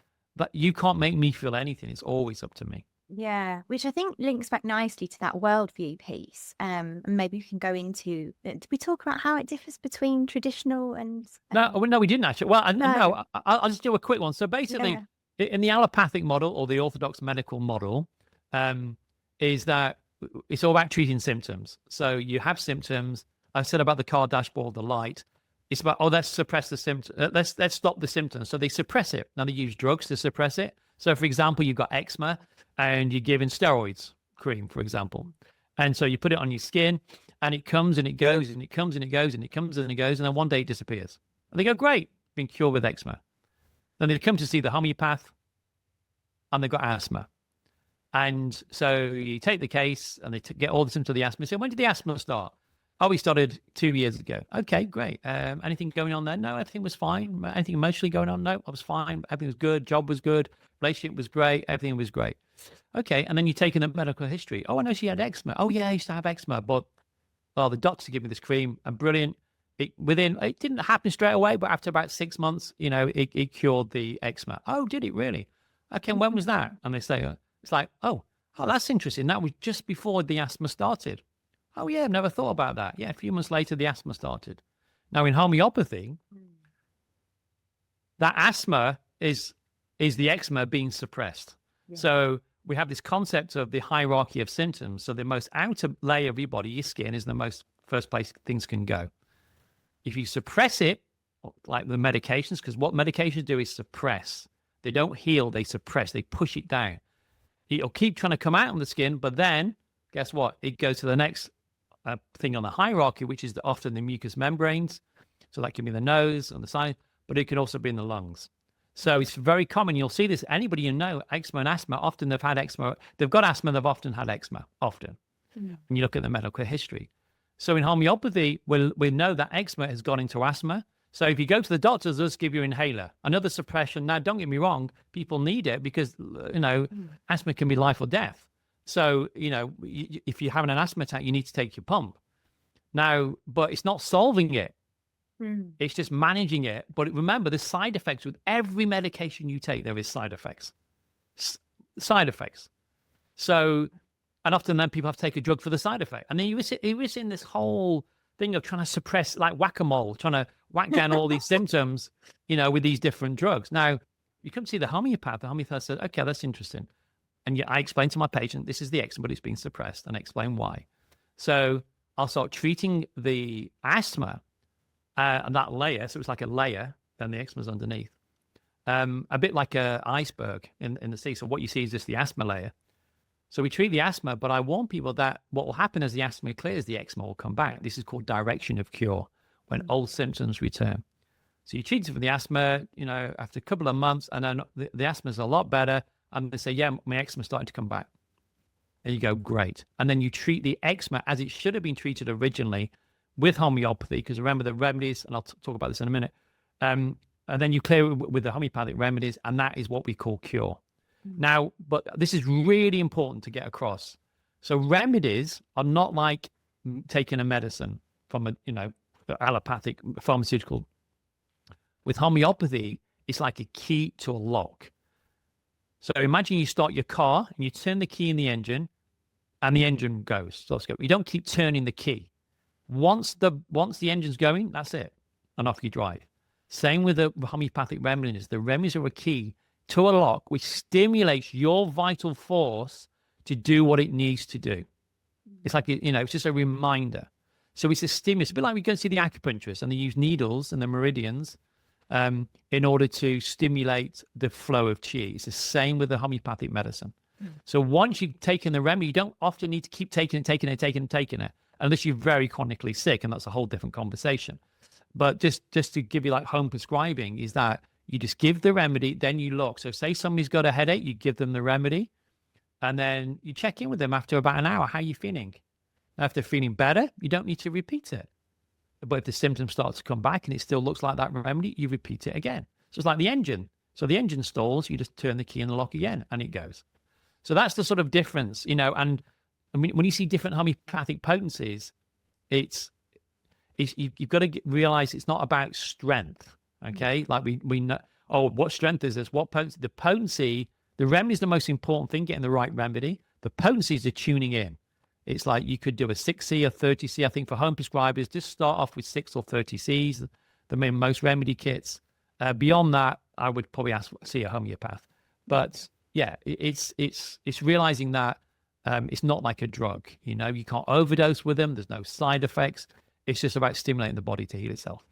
you can't make me feel anything. It's always up to me. Yeah, which I think links back nicely to that worldview piece. And maybe we can go into, did we talk about how it differs between traditional and... No, we didn't actually. Well, no, I'll just do a quick one. So basically, in the allopathic model or the orthodox medical model, is that it's all about treating symptoms. So you have symptoms. I said about the car dashboard, the light. It's about, oh, let's suppress the symptom. Let's stop the symptoms. So they suppress it. Now they use drugs to suppress it. So for example, you've got eczema and you're given steroids cream, for example. And so you put it on your skin and it comes and it goes and it comes and it goes and it comes and it goes. And then one day it disappears. And they go, great, been cured with eczema. Then they come to see the homeopath and they've got asthma. And so you take the case and they get all the symptoms of the asthma. So when did the asthma start? Oh, we started 2 years ago. Okay, great. Anything going on there? No, everything was fine. Anything emotionally going on? No, I was fine. Everything was good. Job was good. Relationship was great. Everything was great. Okay, and then you take in a medical history. Oh, I know she had eczema. Oh, yeah, I used to have eczema. But, well, the doctor gave me this cream and brilliant. It didn't happen straight away, but after about 6 months, it cured the eczema. Oh, did it really? Okay, when was that? And they say, it's like, oh, that's interesting. That was just before the asthma started. Oh, yeah, I've never thought about that. Yeah, a few months later, the asthma started. Now, in homeopathy, that asthma is the eczema being suppressed. Yeah. So we have this concept of the hierarchy of symptoms. So the most outer layer of your body, your skin, is the most first place things can go. If you suppress it, like the medications, because what medications do is suppress. They don't heal, they suppress, they push it down. It'll keep trying to come out on the skin, but then, guess what? It goes to the next thing on the hierarchy, which is often the mucous membranes. So that can be the nose and the side, but it can also be in the lungs. So it's very common. You'll see this, anybody you know, eczema and asthma, often they've had eczema. They've got asthma, they've often had eczema, often. Yeah. When you look at the medical history. So in homeopathy, we know that eczema has gone into asthma. So if you go to the doctors, they'll just give you an inhaler, another suppression. Now, don't get me wrong, people need it because, asthma can be life or death. So, if you're having an asthma attack, you need to take your pump. Now, but it's not solving it. It's just managing it. But remember, the side effects with every medication you take, there is side effects. Side effects. So, and often then people have to take a drug for the side effect. And then you was in this whole thing of trying to suppress, like whack-a-mole, trying to whack down all these symptoms, with these different drugs. Now, you come see the homeopath says, okay, that's interesting. And I explain to my patient, this is the eczema, but it's been suppressed, and I explain why. So I'll start treating the asthma and that layer. So it's like a layer, then the eczema's underneath. A bit like an iceberg in the sea. So what you see is just the asthma layer. So we treat the asthma, but I warn people that what will happen as the asthma clears, the eczema will come back. This is called direction of cure, when old symptoms return. So you treat it for the asthma, after a couple of months, and then the asthma is a lot better. And they say, yeah, my eczema starting to come back. There you go, great. And then you treat the eczema as it should have been treated originally with homeopathy, because remember the remedies, and I'll talk about this in a minute. And then you clear it with the homeopathic remedies, and that is what we call cure. Now, but this is really important to get across. So remedies are not like taking a medicine from a, allopathic pharmaceutical. With homeopathy, it's like a key to a lock. So imagine you start your car and you turn the key in the engine and the engine goes. So let's go. You don't keep turning the key. Once the engine's going, that's it. And off you drive. Same with the homeopathic remedies. The remedies are a key to a lock which stimulates your vital force to do what it needs to do. It's like, it's just a reminder. So it's a stimulus. A bit like we go and see the acupuncturist and they use needles and the meridians in order to stimulate the flow of chi. It's the same with the homeopathic medicine. So once you've taken the remedy, you don't often need to keep taking it, unless you're very chronically sick, and that's a whole different conversation. But just to give you like home prescribing is that you just give the remedy, then you look. So say somebody's got a headache, you give them the remedy, and then you check in with them after about an hour. How are you feeling? Now, if they're feeling better, you don't need to repeat it. But if the symptoms start to come back and it still looks like that remedy, you repeat it again. So it's like the engine. So the engine stalls, you just turn the key in the lock again, and it goes. So that's the sort of difference, and I mean, when you see different homeopathic potencies, you've got to realize it's not about strength. Okay, like we know. Oh, what strength is this? What potency? The potency, the remedy is the most important thing. Getting the right remedy. The potency is the tuning in. It's like you could do a 6C or 30C. I think for home prescribers, just start off with 6 or 30Cs. The most remedy kits. Beyond that, I would probably see a homeopath. But yeah, it's realizing that It's not like a drug, you know, you can't overdose with them. There's no side effects. It's just about stimulating the body to heal itself.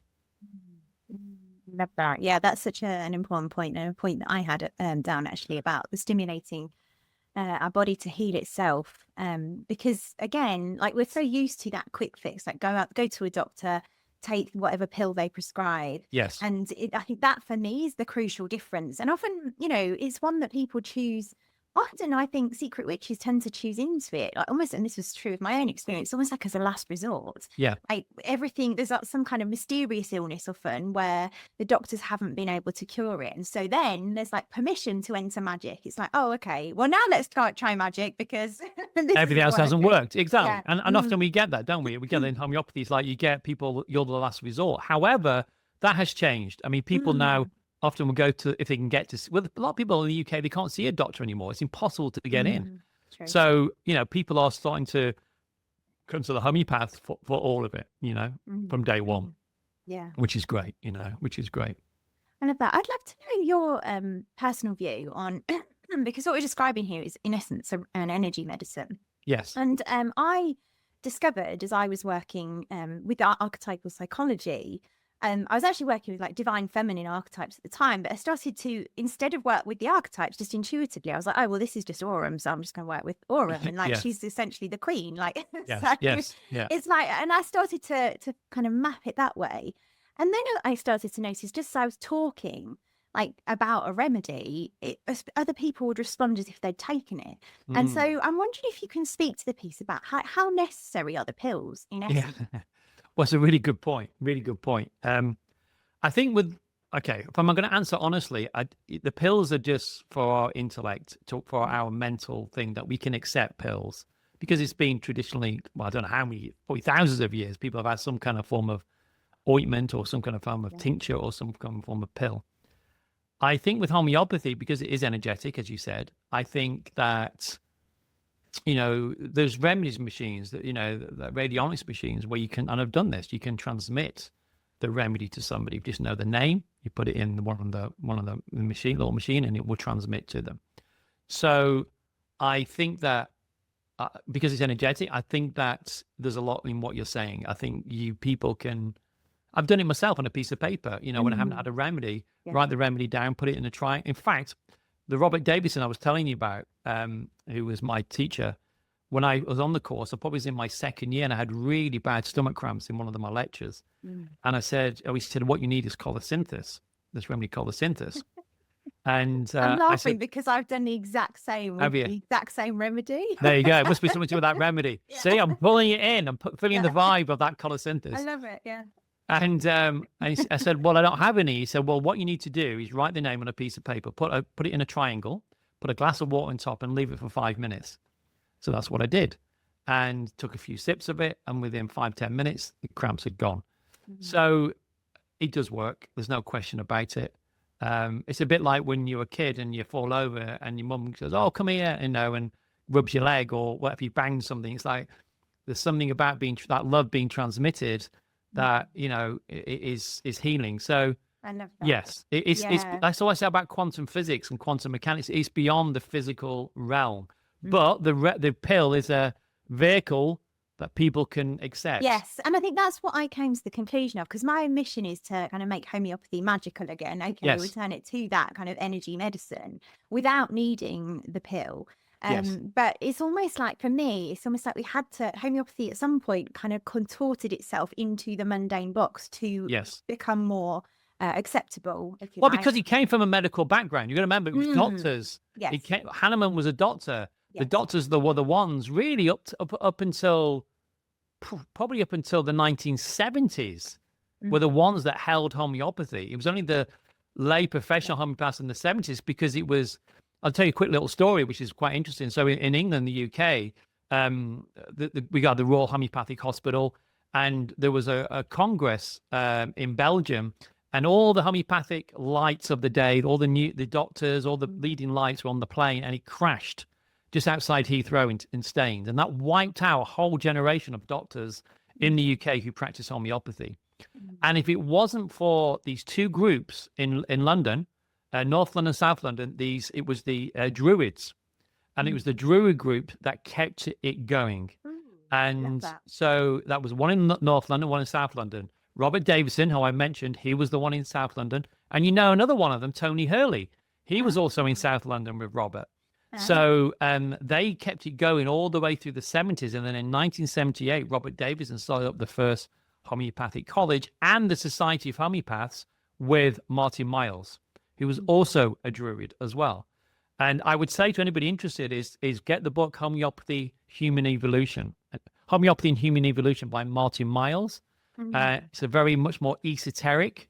Love that. Yeah, that's such an important point, and a point that I had down actually about the stimulating our body to heal itself. Because again, like we're so used to that quick fix, like go to a doctor, take whatever pill they prescribe. Yes. And I think that for me is the crucial difference. And often, you know, it's one that people choose. Often I think secret witches tend to choose into it, like almost, and this was true of my own experience, almost like as a last resort. Yeah. Like everything, there's some kind of mysterious illness often where the doctors haven't been able to cure it. And so then there's like permission to enter magic. It's like, oh, okay, well now let's try magic because everything else hasn't worked. Exactly. Yeah. And often we get that, don't we? We get it in homeopathy. It's like you get people, you're the last resort. However, that has changed. I mean, people now often will go to, if they can get to, well, a lot of people in the UK, they can't see a doctor anymore. It's impossible to get in. True. So, you know, people are starting to come to the homeopath for all of it, you know, from day one. Yeah. Which is great, you know, which is great. I love that. I'd love to know your personal view on, because what we're describing here is in essence an energy medicine. Yes. And I discovered as I was working with archetypal psychology, I was actually working with like divine feminine archetypes at the time, but I started to, instead of work with the archetypes, just intuitively, I was like, oh, well, this is just Aurum, so I'm just going to work with Aurum. And like, she's essentially the queen. Like, yes, so yes, yeah. It's like, and I started to kind of map it that way. And then I started to notice, just as I was talking like about a remedy, other people would respond as if they'd taken it. And so I'm wondering if you can speak to the piece about how necessary are the pills in essence? Yeah. Well, it's a really good point. Really good point. I think okay, if I'm going to answer honestly, the pills are just for our intellect, for our mental thing that we can accept pills because it's been traditionally, well, I don't know how many, probably thousands of years, people have had some kind of form of ointment or some kind of form of tincture or some kind of form of pill. I think with homeopathy, because it is energetic, as you said, I think that, you know, there's remedies machines that, you know, the radionics machines where you can, and I've done this, you can transmit the remedy to somebody. You just know the name, you put it in one of the little machine, and it will transmit to them. So I think that because it's energetic, I think that there's a lot in what you're saying. I think people can, I've done it myself on a piece of paper, you know, when I haven't had a remedy, write the remedy down, put it in a triangle. In fact, the Robert Davison I was telling you about, who was my teacher, when I was on the course, I probably was in my second year and I had really bad stomach cramps in one of my lectures. And I said, he said, what you need is colocynthis, this remedy colocynthis. And I'm laughing said, because I've done the exact same with the exact same remedy. There you go. It must be something to do with that remedy. See, I'm pulling it in. I'm feeling the vibe of that colocynthis. I love it. Yeah. And I said, well, I don't have any. He said, well, what you need to do is write the name on a piece of paper, put it in a triangle, put a glass of water on top, and leave it for 5 minutes. So that's what I did, and took a few sips of it, and within 5-10 minutes, the cramps had gone. So it does work. There's no question about it. It's a bit like when you're a kid and you fall over, and your mum says, "Oh, come here," you know, and rubs your leg, or what if you bang something. It's like there's something about that love being transmitted that, you know, is healing. So I love that. yes, it's that's what I say about quantum physics and quantum mechanics. It's beyond the physical realm, but the pill is a vehicle that people can accept. Yes, and I think that's what I came to the conclusion of, because my mission is to kind of make homeopathy magical again. Okay, return it to that kind of energy medicine without needing the pill. But it's almost like, for me, it's almost like we had to, homeopathy at some point kind of contorted itself into the mundane box to become more acceptable. Well, because he came from a medical background. You got to remember, it was doctors. Yes. Hahnemann was a doctor. Yes. The doctors were the ones really up until probably up until the 1970s were the ones that held homeopathy. It was only the lay professional homeopaths in the 70s, because it was, I'll tell you a quick little story, which is quite interesting. So in England, the UK, we got the Royal Homeopathic Hospital, and there was a congress in Belgium, and all the homeopathic lights of the day, all the doctors, all the leading lights were on the plane, and it crashed just outside Heathrow in Staines. And that wiped out a whole generation of doctors in the UK who practice homeopathy. And if it wasn't for these two groups in London, North London, South London, it was the Druids. and it was the Druid group that kept it going. And so that was one in North London, one in South London. Robert Davison, who I mentioned, he was the one in South London. And another one of them, Tony Hurley, he was also in South London with Robert. So they kept it going all the way through the 70s. And then in 1978, Robert Davison started up the first homeopathic college and the Society of Homeopaths with Martin Miles, who was also a Druid as well. And I would say to anybody interested is get the book Homeopathy, Human Evolution. Homeopathy and Human Evolution by Martin Miles. It's a very much more esoteric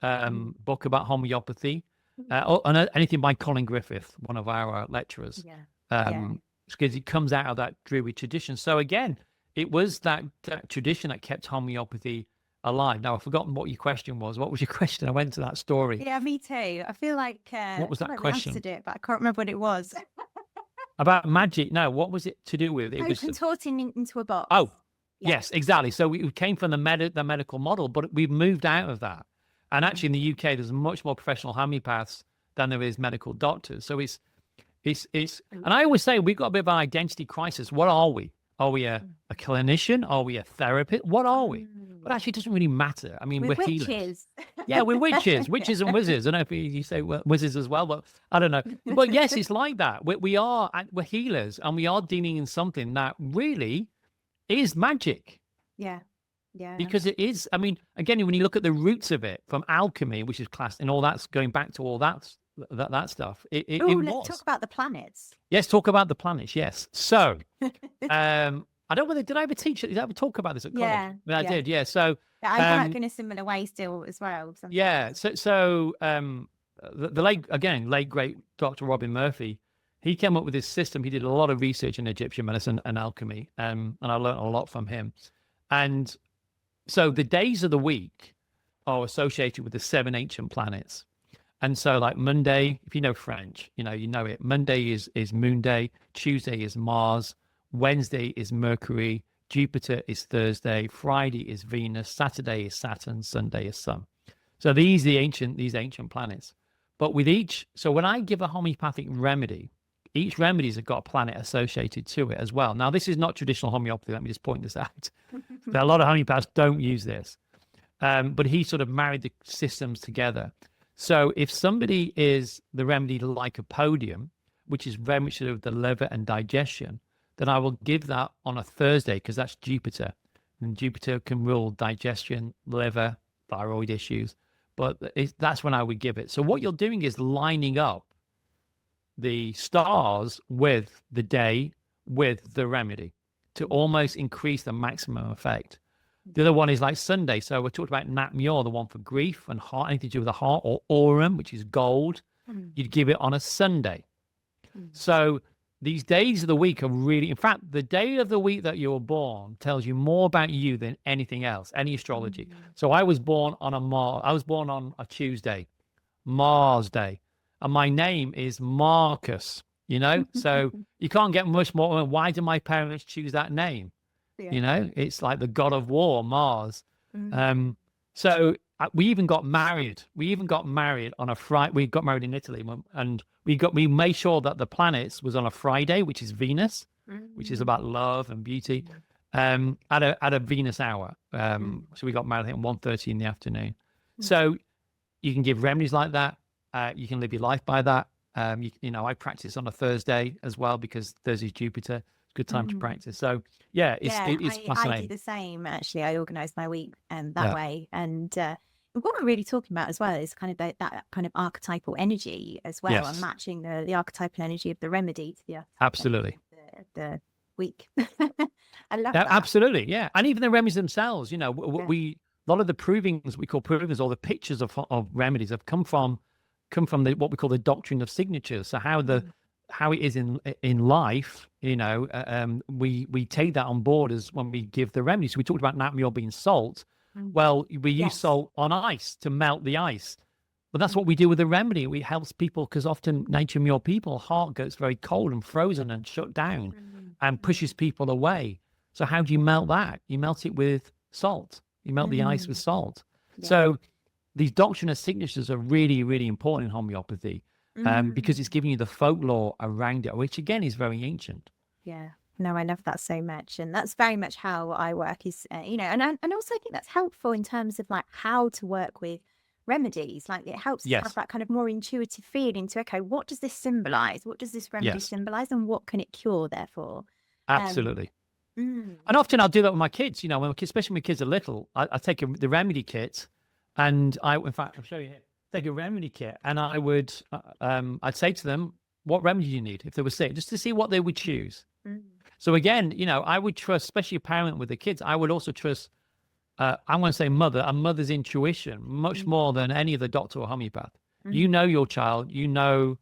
book about homeopathy. And anything by Colin Griffith, one of our lecturers, because it comes out of that Druid tradition. So again, it was that tradition that kept homeopathy alive. Now I've forgotten what your question was. What was your question? I went to that story. Yeah, me too. I feel like what was that question? I answered it, but I can't remember what it was. About magic? No, what was it to do with? It was contorting into a box. Oh, yes, exactly. So we came from the medical model, but we've moved out of that. And actually, in the UK, there's much more professional homeopaths than there is medical doctors. So it's, and I always say we've got a bit of an identity crisis. What are we? Are we a clinician? Are we a therapist? What are we? But actually, it doesn't really matter. I mean, we're witches. Healers. Yeah, we're witches and wizards. I don't know if you say wizards as well, but I don't know. But yes, it's like that. We're healers, and we are dealing in something that really is magic. Yeah. Yeah. Because it is, I mean, again, when you look at the roots of it from alchemy, which is classed and all that's going back to all that stuff. Let's talk about the planets. Yes, talk about the planets. Yes. So, I don't know did I ever teach it? Did I ever talk about this at college? I did. Yeah. So I work in a similar way still as well. Sometimes. Yeah. So the late great Dr. Robin Murphy, he came up with this system. He did a lot of research in Egyptian medicine and alchemy, and I learned a lot from him. And so the days of the week are associated with the 7 ancient planets. And so like Monday, if you know French, you know it. Monday is Moon Day. Tuesday is Mars. Wednesday is Mercury. Jupiter is Thursday. Friday is Venus. Saturday is Saturn. Sunday is Sun. So these ancient planets. But so when I give a homeopathic remedy, each remedy's got a planet associated to it as well. Now, this is not traditional homeopathy. Let me just point this out. A lot of homeopaths don't use this. But he sort of married the systems together. So if somebody is the remedy lycopodium, which is very much sort of the liver and digestion, then I will give that on a Thursday because that's Jupiter. And Jupiter can rule digestion, liver, thyroid issues. But that's when I would give it. So what you're doing is lining up the stars with the day with the remedy to almost increase the maximum effect. The other one is like Sunday. So we talked about Nat Muir, the one for grief and heart, anything to do with the heart, or aurum, which is gold. You'd give it on a Sunday. So these days of the week are really, in fact, the day of the week that you were born tells you more about you than anything else, any astrology. So I was born on a Tuesday, Mars Day. And my name is Marcus, so you can't get much more. Why did my parents choose that name? Yeah. It's like the god of war, Mars. So we even got married. On a Friday. We got married in Italy, and we made sure that the planets was on a Friday, which is Venus, which is about love and beauty, at a Venus hour. So we got married, I think, at 1:30 in the afternoon. So you can give remedies like that. You can live your life by that. I practice on a Thursday as well because Thursday's Jupiter. It's a good time to practice. So it's fascinating. I do the same actually. I organise my week that way. And what we're really talking about as well is kind of that kind of archetypal energy as well, and matching the archetypal energy of the remedy to the absolutely the week. I love that. Absolutely, yeah. And even the remedies themselves. A lot of the provings we call provings or the pictures of remedies have come from what we call the doctrine of signatures. So how it is in life, we take that on board as when we give the remedy. So we talked about Nat Muir being salt. Well, we use salt on ice to melt the ice. But that's what we do with the remedy. We help people because often Nature Muir people, heart gets very cold and frozen and shut down and pushes people away. So how do you melt that? You melt it with salt. You melt the ice with salt. Yeah. So these doctrinal signatures are really, really important in homeopathy. because it's giving you the folklore around it, which again is very ancient. Yeah. No, I love that so much. And that's very much how I work is, and also I think that's helpful in terms of like how to work with remedies. Like it helps to have Yes, that kind of more intuitive feeling to, okay, what does this symbolize? What does this remedy yes, symbolize? And what can it cure, therefore? Um, absolutely. mm, And often I'll do that with my kids. When my kids, especially when my kids are little, I take the remedy kit, and in fact, I'll show you here. Take a remedy kit, and I'd say to them, "What remedy do you need?" If they were sick, just to see what they would choose. mm, So again, I would trust, especially a parent with the kids. I would also trust. I'm going to say a mother's intuition, much more than any of the doctor or homeopath. You know your child. Go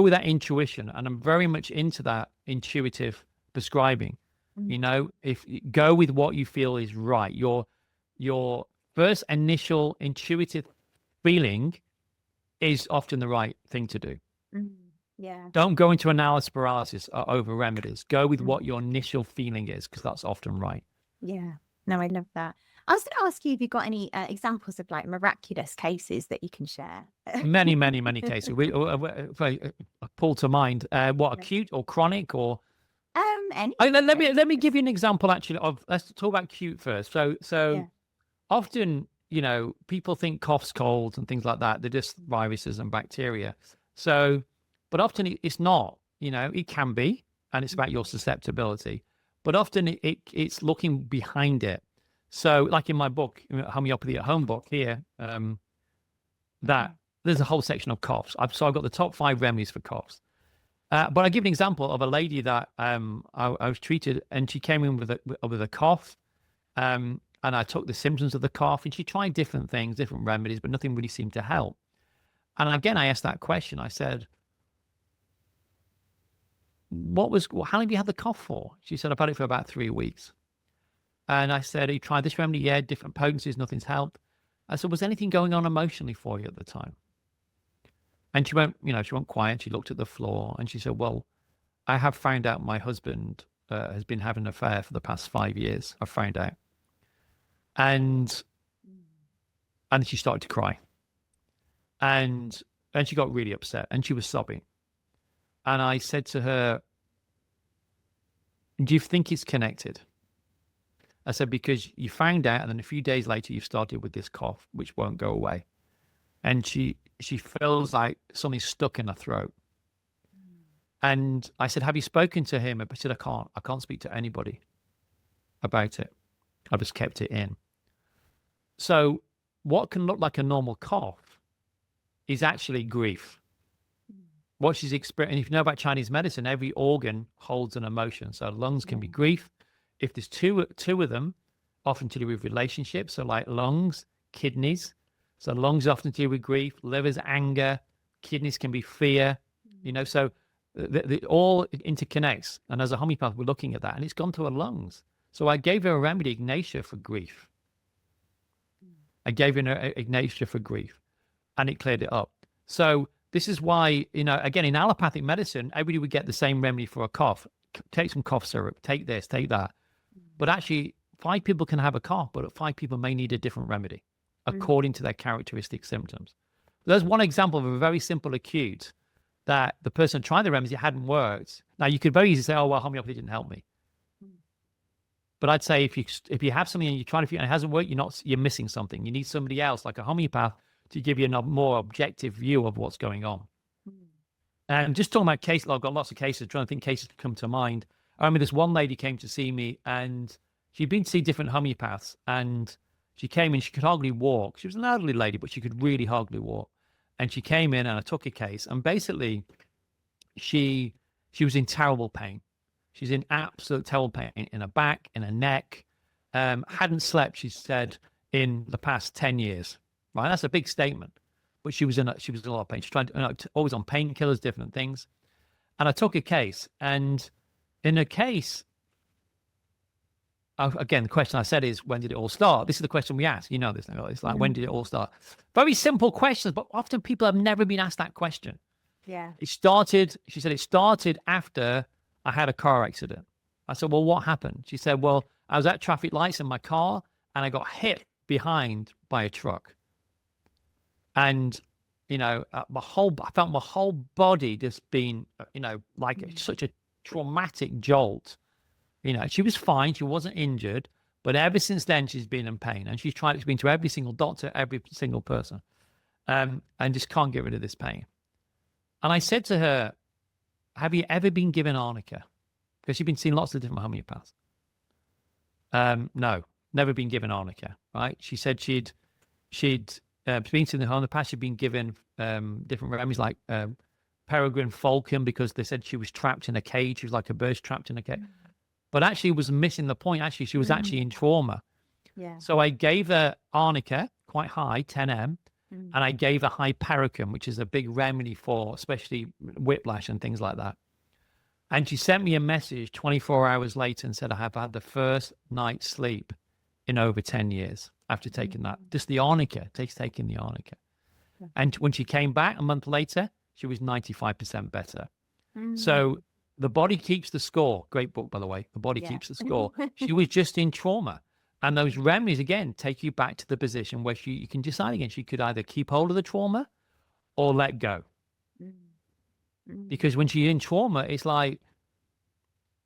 with that intuition, and I'm very much into that intuitive prescribing. If go with what you feel is right, your first initial intuitive feeling is often the right thing to do. yeah. Don't go into analysis paralysis over remedies. Go with Mm, what your initial feeling is, because that's often right. yeah. No, I love that. I was going to ask you if you've got any examples of like miraculous cases that you can share. Many, many, many cases. Pull to mind what Yeah. acute or chronic or. Any. Let me give you an example actually of. Let's talk about acute first. So Yeah. often, people think coughs, colds, and things like that. They're just viruses and bacteria. So, but often it's not. It can be, and it's about your susceptibility. But often it's looking behind it. So, like in my book, Homeopathy at Home book here, that there's a whole section of coughs. I've got the top 5 remedies for coughs. But I give an example of a lady that I was treated, and she came in with a cough. And I took the symptoms of the cough, and she tried different things, different remedies, but nothing really seemed to help. And again, I asked that question. I said, how long have you had the cough for? She said, I've had it for about 3 weeks. And I said, you tried this remedy? Yeah, different potencies, nothing's helped. I said, was anything going on emotionally for you at the time? And she went quiet. She looked at the floor and she said, well, I have found out my husband has been having an affair for the past 5 years. I found out. And she started to cry. And she got really upset and she was sobbing. And I said to her, do you think it's connected? I said, because you found out, and then a few days later, you started with this cough, which won't go away. And she feels like something's stuck in her throat. And I said, have you spoken to him? I said, I can't speak to anybody about it. I just kept it in. So what can look like a normal cough is actually grief. What she's experiencing, if you know about Chinese medicine, every organ holds an emotion. So lungs can be grief. If there's two of them, often to do with relationships. So like lungs, kidneys. So lungs often to do with grief, liver's anger, kidneys can be fear. So it all interconnects. And as a homeopath, we're looking at that, and it's gone to her lungs. So I gave her a remedy, Ignatia, for grief. I gave her an Ignatia for grief, and it cleared it up. So this is why, again, in allopathic medicine, everybody would get the same remedy for a cough. Take some cough syrup, take this, take that. But actually, 5 people can have a cough, but 5 people may need a different remedy according to their characteristic symptoms. There's one example of a very simple acute that the person tried the remedy, it hadn't worked. Now, you could very easily say, oh, well, homeopathy didn't help me. But I'd say if you have something and you're trying to figure and it hasn't worked, you're missing something. You need somebody else, like a homeopath, to give you a more objective view of what's going on. And just talking about cases, I've got lots of cases, trying to think cases to come to mind. I remember this one lady came to see me, and she'd been to see different homeopaths, and she came in, she could hardly walk. She was an elderly lady, but she could really hardly walk. And she came in, and I took a case, and basically she was in terrible pain. She's in absolute terrible pain in her back, in her neck. Hadn't slept, she said, in the past 10 years. Right, that's a big statement. But she was in a lot of pain. She's trying to, always on painkillers, different things. And I took a case, and in a case, again, the question I said is, when did it all start? This is the question we ask. You know this. It's like, when did it all start? Very simple questions, but often people have never been asked that question. Yeah. She said, it started after I had a car accident. I said, well, what happened? She said, well, I was at traffic lights in my car, and I got hit behind by a truck. And I felt my whole body just being, like such a traumatic jolt. She was fine. She wasn't injured. But ever since then, she's been in pain. And she's tried to explain to every single doctor, every single person, and just can't get rid of this pain. And I said to her, have you ever been given arnica? Because she'd been seeing lots of different homeopaths. No, never been given arnica, right? She said she'd been to the homeopath, she'd been given different remedies like peregrine falcon, because they said she was trapped in a cage. She was like a bird trapped in a cage. But actually was missing the point. Actually, she was actually in trauma. Yeah. So I gave her arnica, quite high, 10M, and I gave her hypericum, which is a big remedy for especially whiplash and things like that. And she sent me a message 24 hours later and said, I have had the first night's sleep in over 10 years after taking that. Just the arnica, taking the arnica. And when she came back a month later, she was 95% better. So the body keeps the score. Great book, by the way. The body keeps the score. She was just in trauma. And those remedies, again, take you back to the position where you can decide again. She could either keep hold of the trauma or let go. Because when she's in trauma, it's like,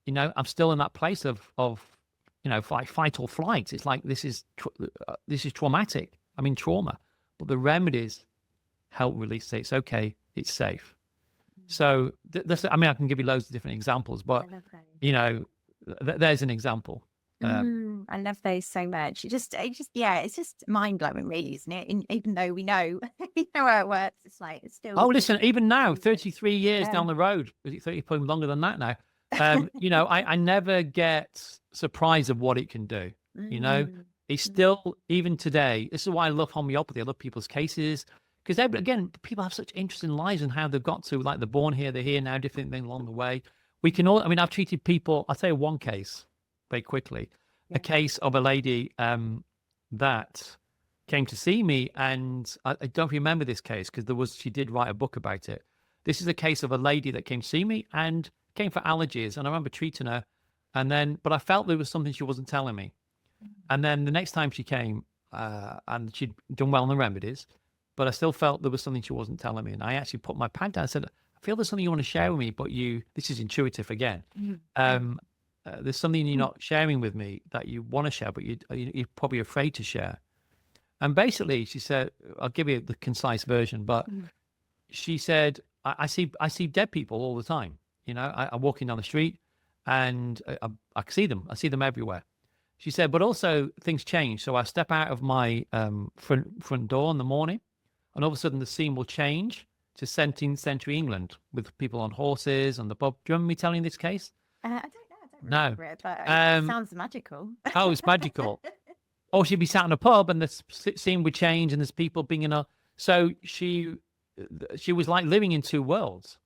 I'm still in that place of fight or flight. It's like, this is traumatic. I'm in trauma. But the remedies help release it. It's okay. It's safe. So I can give you loads of different examples, but there's an example. I love those so much. It's just mind blowing, really, isn't it? Even though we know, how it works, it's like it's still. Oh, listen, even now, 33 years down the road, is it 30, probably longer than that now? I never get surprised of what it can do. It's still, even today. This is why I love homeopathy. I love people's cases. Because again, people have such interesting lives and how they've got to, like, they're born here, they're here now, different things along the way. We can all, I've treated people, I'll tell you one case very quickly, a case of a lady that came to see me, and I don't remember this case because she did write a book about it. This is a case of a lady that came to see me and came for allergies, and I remember treating her, but I felt there was something she wasn't telling me. And then the next time she came, and she'd done well on the remedies, but I still felt there was something she wasn't telling me. And I actually put my pad down and said, I feel there's something you want to share with me, but this is intuitive again. There's something you're not sharing with me that you want to share, but you're probably afraid to share. And basically she said, I'll give you the concise version, but she said, I see dead people all the time. I'm walking down the street and I see them. I see them everywhere. She said, but also things change. So I step out of my front door in the morning, and all of a sudden the scene will change to 17th century England with people on horses and the pub. Do you remember me telling this case? I don't remember it, but it sounds magical. Oh, it's magical. Or she'd be sat in a pub and the scene would change and there's people being so she was like living in two worlds.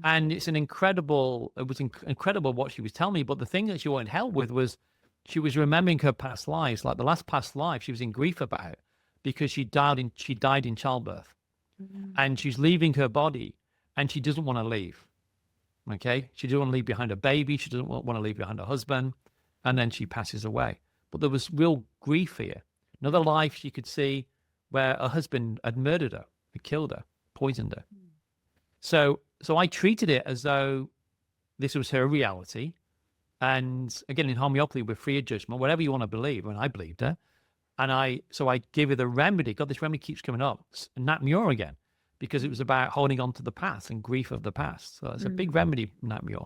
And it was incredible what she was telling me. But the thing that she wanted help with was she was remembering her past lives, like the last past life she was in grief about, because she died in childbirth. And she's leaving her body and she doesn't want to leave. Okay. She doesn't want to leave behind a baby. She doesn't want to leave behind a husband. And then she passes away. But there was real grief here. Another life she could see where her husband had murdered her, had killed her, poisoned her. So I treated it as though this was her reality. And again, in homeopathy, we're free of judgment, whatever you want to believe. And I believed her. And so I gave her the remedy. God, this remedy keeps coming up. Nat Muir again, because it was about holding on to the past and grief of the past. So it's a big remedy, Nat Muir.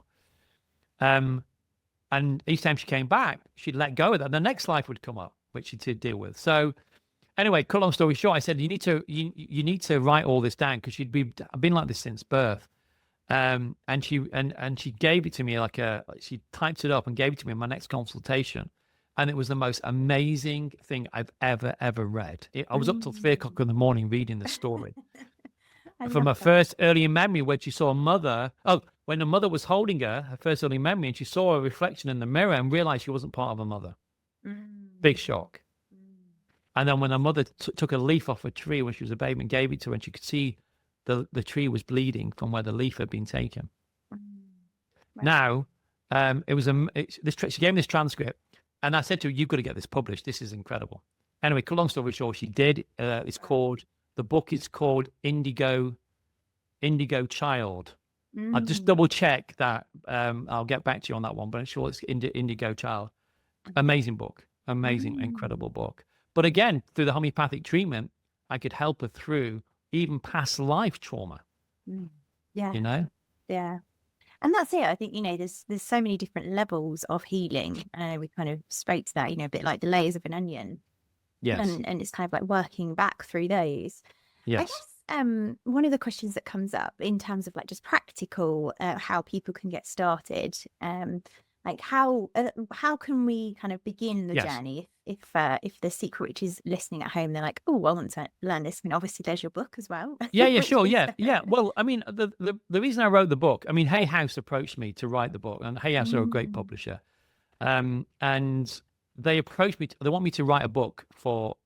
And each time she came back, she'd let go of that. The next life would come up, which she did deal with. So anyway, cut long story short, I said, you need to write all this down, because I've been like this since birth. And she gave it to me she typed it up and gave it to me in my next consultation. And it was the most amazing thing I've ever read. I was up till 3 o'clock in the morning reading the story. From her first early memory, where she saw a mother. When the mother was holding her first early memory, and she saw a reflection in the mirror and realized she wasn't part of her mother. Big shock. And then when her mother took a leaf off a tree when she was a baby and gave it to her, and she could see the tree was bleeding from where the leaf had been taken. Now, she gave me this transcript, and I said to her, you've got to get this published. This is incredible. Anyway, long story short, she did. It's called The book is called Indigo Child. I'll just Mm. double check that. I'll get back to you on that one, but I'm sure it's Indigo Child. Amazing book, amazing, Mm. incredible book. But again, through the homeopathic treatment, I could help her through even past life trauma, Mm. Yeah, you know? yeah. And that's it. I think, there's so many different levels of healing. We kind of spoke to that, a bit like the layers of an onion. Yes, And it's kind of like working back through those. I yes, guess one of the questions that comes up in terms of like just practical how people can get started, like how can we kind of begin the yes. journey if the secret witch is listening at home, they're like, oh, I want to learn this. I mean, obviously there's your book as well, Yeah, yeah, which sure. is Yeah, yeah. Well, I mean, the reason I wrote the book, I mean, Hay House approached me to write the book, and Hay House are a great Mm, publisher. And they approached me, they want me to write a book for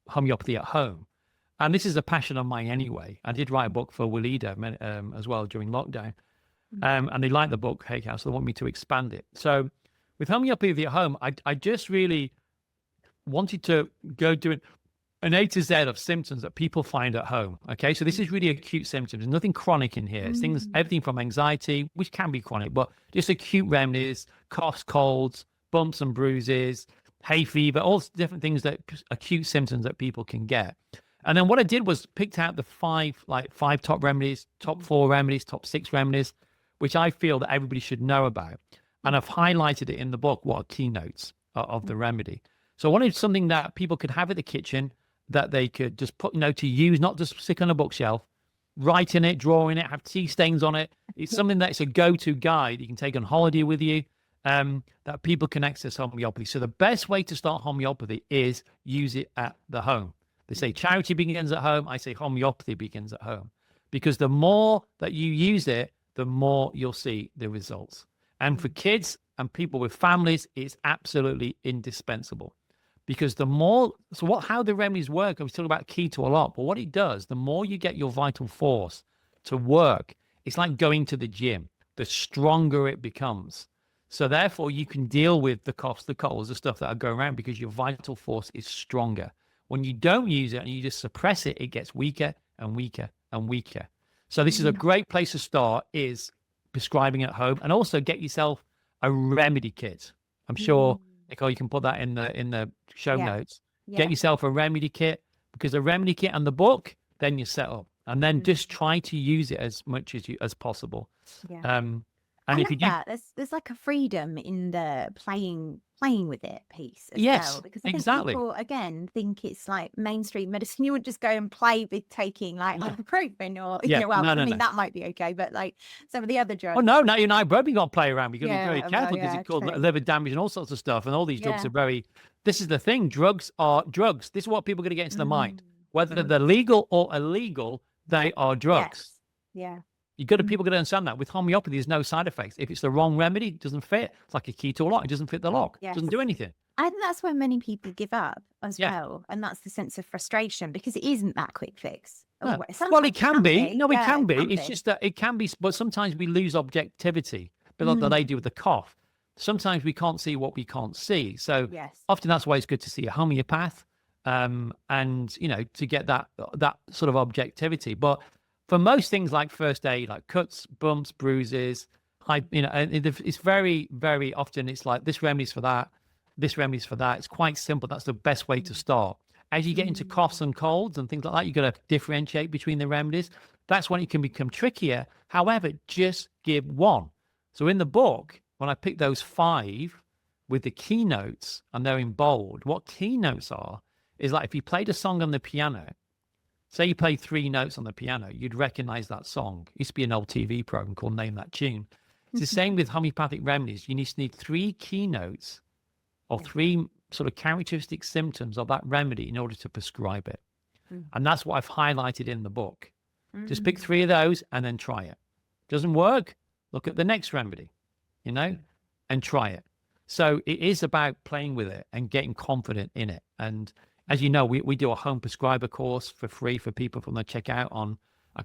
homeopathy at home. And this is a passion of mine anyway. I did write a book for Walida as well during lockdown. And they like the book, Hay House. They want me to expand it. So with homeopathy at home, I just really wanted to go do an A to Z of symptoms that people find at home. Okay. So this is really acute symptoms. There's nothing chronic in here. It's things, mm, everything from anxiety, which can be chronic, but just acute remedies, coughs, colds, bumps and bruises, hay fever, all different things that acute symptoms that people can get. And then what I did was picked out the five top remedies, top four remedies, top six remedies, which I feel that everybody should know about. And I've highlighted it in the book, what are keynotes of the remedy. So I wanted something that people could have at the kitchen that they could just put, to use, not just stick on a bookshelf, write in it, draw in it, have tea stains on it. It's something that's a go-to guide you can take on holiday with you, that people can access homeopathy. So the best way to start homeopathy is use it at the home. They say charity begins at home. I say homeopathy begins at home, because the more that you use it, the more you'll see the results. And for kids and people with families, it's absolutely indispensable. Because the more, so how the remedies work, I was talking about keto a lot, but what it does, the more you get your vital force to work, it's like going to the gym, the stronger it becomes. So therefore you can deal with the coughs, the colds, the stuff that are going around, because your vital force is stronger. When you don't use it and you just suppress it, it gets weaker and weaker and weaker. So this is a great place to start, is prescribing at home, and also get yourself a remedy kit. I'm sure, mm. Nicole, you can put that in the show Yeah, notes. Get yeah, yourself a remedy kit, because the remedy kit and the book, then you're set up. And then mm, just try to use it as much as possible. yeah. Um, I and if love you do, that. There's like a freedom in the playing with it piece as well, yes, because I think exactly. people again think it's like mainstream medicine. You would just go and play with taking like No. ibuprofen or Yeah, well, no, I no, mean no. that might be okay, but like some of the other Oh drugs. no, now you and I both got to play around. We've got to be very Yeah, well, careful, because yeah, it causes true. liver damage and all sorts of stuff. And all these drugs Yeah. are very. This is the thing. Drugs are drugs. This is what people are going to get into the mind. Mm, Whether they're legal or illegal, they are drugs. yes. Yeah. People got to understand that. With homeopathy, there's no side effects. If it's the wrong remedy, it doesn't fit. It's like a key to a lock. It doesn't fit the lock. It Yes. doesn't do anything. I think that's where many people give up as Yeah. well. And that's the sense of frustration because it isn't that quick fix. No. Oh, Well, it sometimes can be. No, it Yeah, can it be. can It's be. just that it can be, but sometimes we lose objectivity. But like the Mm, lady with the cough, sometimes we can't see what we can't see. So yes. often that's why it's good to see a homeopath, and to get that sort of objectivity. But for most things like first aid, like cuts, bumps, bruises, and it's very, very often it's like this remedy's for that, this remedy's for that. It's quite simple. That's the best way to start. As you get into coughs and colds and things like that, you've got to differentiate between the remedies. That's when it can become trickier. However, just give one. So in the book, when I picked those five with the keynotes, and they're in bold, what keynotes are is like if you played a song on the piano, say you play three notes on the piano, you'd recognize that song. It used to be an old TV program called Name That Tune. It's the same with homeopathic remedies. You need three keynotes or three sort of characteristic symptoms of that remedy in order to prescribe it. And that's what I've highlighted in the book. Just pick three of those and then try it. Doesn't work? Look at the next remedy, and try it. So it is about playing with it and getting confident in it. And as you know, we do a home prescriber course for free for people from the checkout on.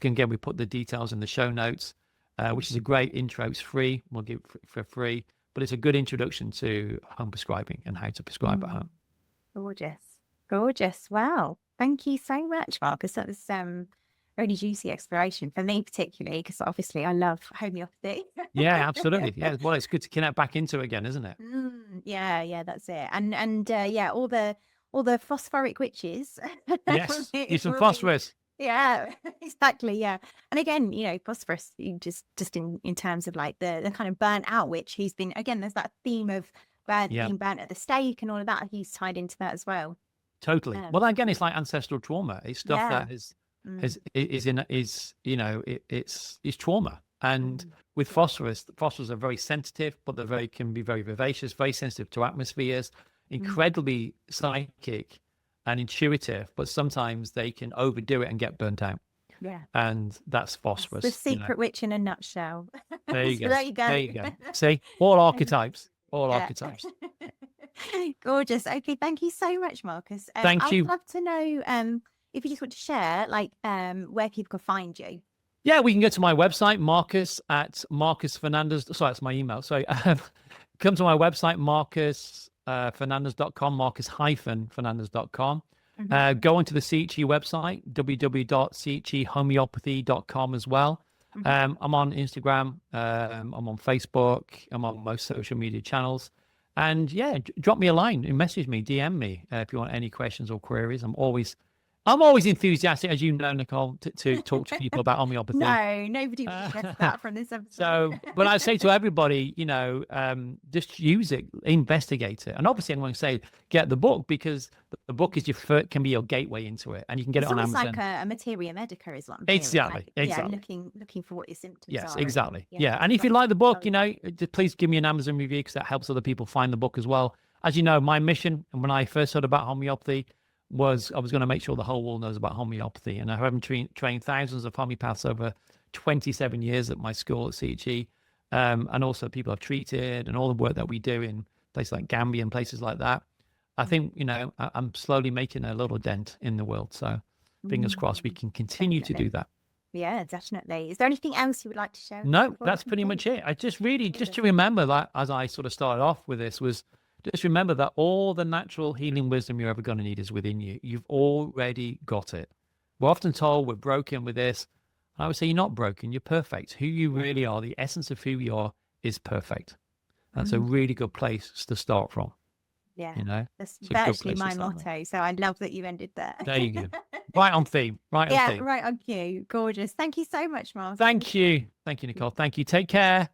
We put the details in the show notes, which is a great intro. It's free. We'll give it for free, but it's a good introduction to home prescribing and how to prescribe at home. Gorgeous. Gorgeous. Wow. Thank you so much, Marcus. That was really juicy exploration for me, particularly because obviously I love homeopathy. Yeah, absolutely. Yeah, well, it's good to connect back into it again, isn't it? Yeah, that's it. And yeah, all the phosphoric witches Yes, use some will be phosphorus. yeah, exactly. Yeah. And again, phosphorus, just in terms of like the kind of burnt out witch, he's been again, there's that theme of Yeah, being burnt at the stake and all of that. He's tied into that as well. totally. Um, Well, again, it's like ancestral trauma. It's stuff yeah. that is Mm, has is in is it's trauma. And mm, with phosphorus, the phosphorus are very sensitive, but they can be very vivacious, very sensitive to atmospheres, mm. incredibly psychic and intuitive, but sometimes they can overdo it and get burnt out. Yeah. And that's That's the phosphorus. secret witch in a nutshell. There you So go. there you go. There you go. See, all archetypes, all Yeah. archetypes. Gorgeous. Okay, thank you so much, Marcus. Thank I'd you. love to know if you just want to share like where people can find you. Yeah, we can go to my website, Marcus at Marcus Fernandez. Sorry, that's my email. Sorry. Come to my website, Fernandez.com, Marcus-Fernandez.com. Mhm, Go onto the CHE website, www.chehomeopathy.com as well. mhm. I'm on Instagram. I'm on Facebook. I'm on most social media channels. And yeah, drop me a line, message me, DM me if you want any questions or queries. I'm always enthusiastic, as you know, Nicole, to talk to people about homeopathy. No, nobody would guess that from this episode. So, but I say to everybody, just use it, investigate it, and obviously, I'm going to say get the book because the book is can be your gateway into it, and you can get It's it on almost Amazon. like a materia medica is what I'm hearing. Exactly, Like, yeah, exactly. looking for what your symptoms Yes, are. exactly. And, Yeah, and if you like the book, just please give me an Amazon review because that helps other people find the book as well. As you know, my mission, and when I first heard about homeopathy, was I was going to make sure the whole world knows about homeopathy. And I have trained thousands of homeopaths over 27 years at my school at CHE. And also people I've treated and all the work that we do in places like Gambia and places like that. I think, I'm slowly making a little dent in the world. So fingers crossed we can continue to do that. Yeah, definitely. Is there anything else you would like to share? No, that's pretty much it. I just to remember that as I sort of started off with this was just remember that all the natural healing wisdom you're ever going to need is within you. You've already got it. We're often told we're broken with this. I would say you're not broken. You're perfect. Who you really are, the essence of who you are is perfect. That's a really good place to start from. Yeah, that's It's a good virtually place to my start motto. So I love that you ended there. There you go. Right on theme. Right on Yeah, theme. right on cue. Gorgeous. Thank you so much, Mark. Thank you. Thank you, Nicole. Thank you. Take care.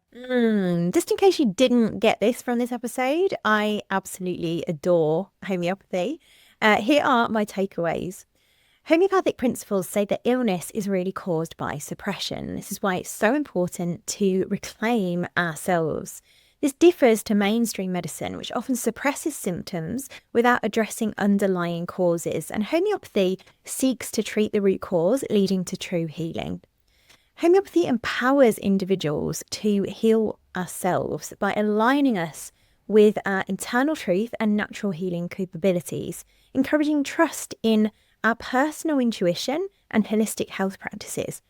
Just in case you didn't get this from this episode, I absolutely adore homeopathy. Here are my takeaways. Homeopathic principles say that illness is really caused by suppression. This is why it's so important to reclaim ourselves. This differs to mainstream medicine, which often suppresses symptoms without addressing underlying causes, and homeopathy seeks to treat the root cause, leading to true healing. Homeopathy empowers individuals to heal ourselves by aligning us with our internal truth and natural healing capabilities, encouraging trust in our personal intuition and holistic health practices.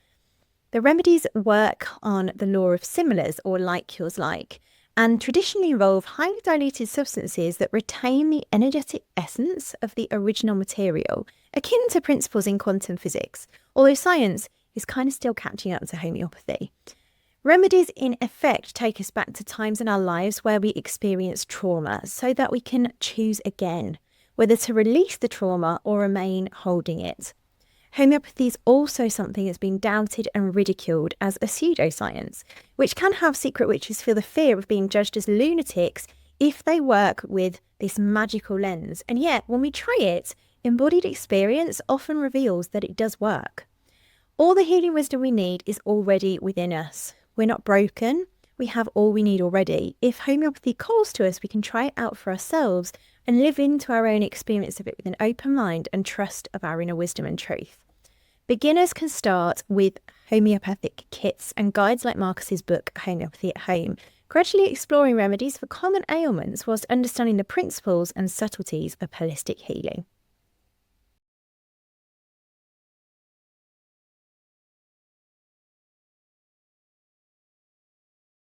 The remedies work on the law of similars, or like cures like, and traditionally involve highly diluted substances that retain the energetic essence of the original material, akin to principles in quantum physics, although science is kind of still catching up to homeopathy. Remedies, in effect, take us back to times in our lives where we experience trauma so that we can choose again whether to release the trauma or remain holding it. Homeopathy is also something that's been doubted and ridiculed as a pseudoscience, which can have secret witches feel the fear of being judged as lunatics if they work with this magical lens. And yet, when we try it, embodied experience often reveals that it does work. All the healing wisdom we need is already within us. We're not broken. We have all we need already. If homeopathy calls to us, we can try it out for ourselves and live into our own experience of it with an open mind and trust of our inner wisdom and truth. Beginners can start with homeopathic kits and guides like Marcus's book, Homeopathy at Home, gradually exploring remedies for common ailments whilst understanding the principles and subtleties of holistic healing.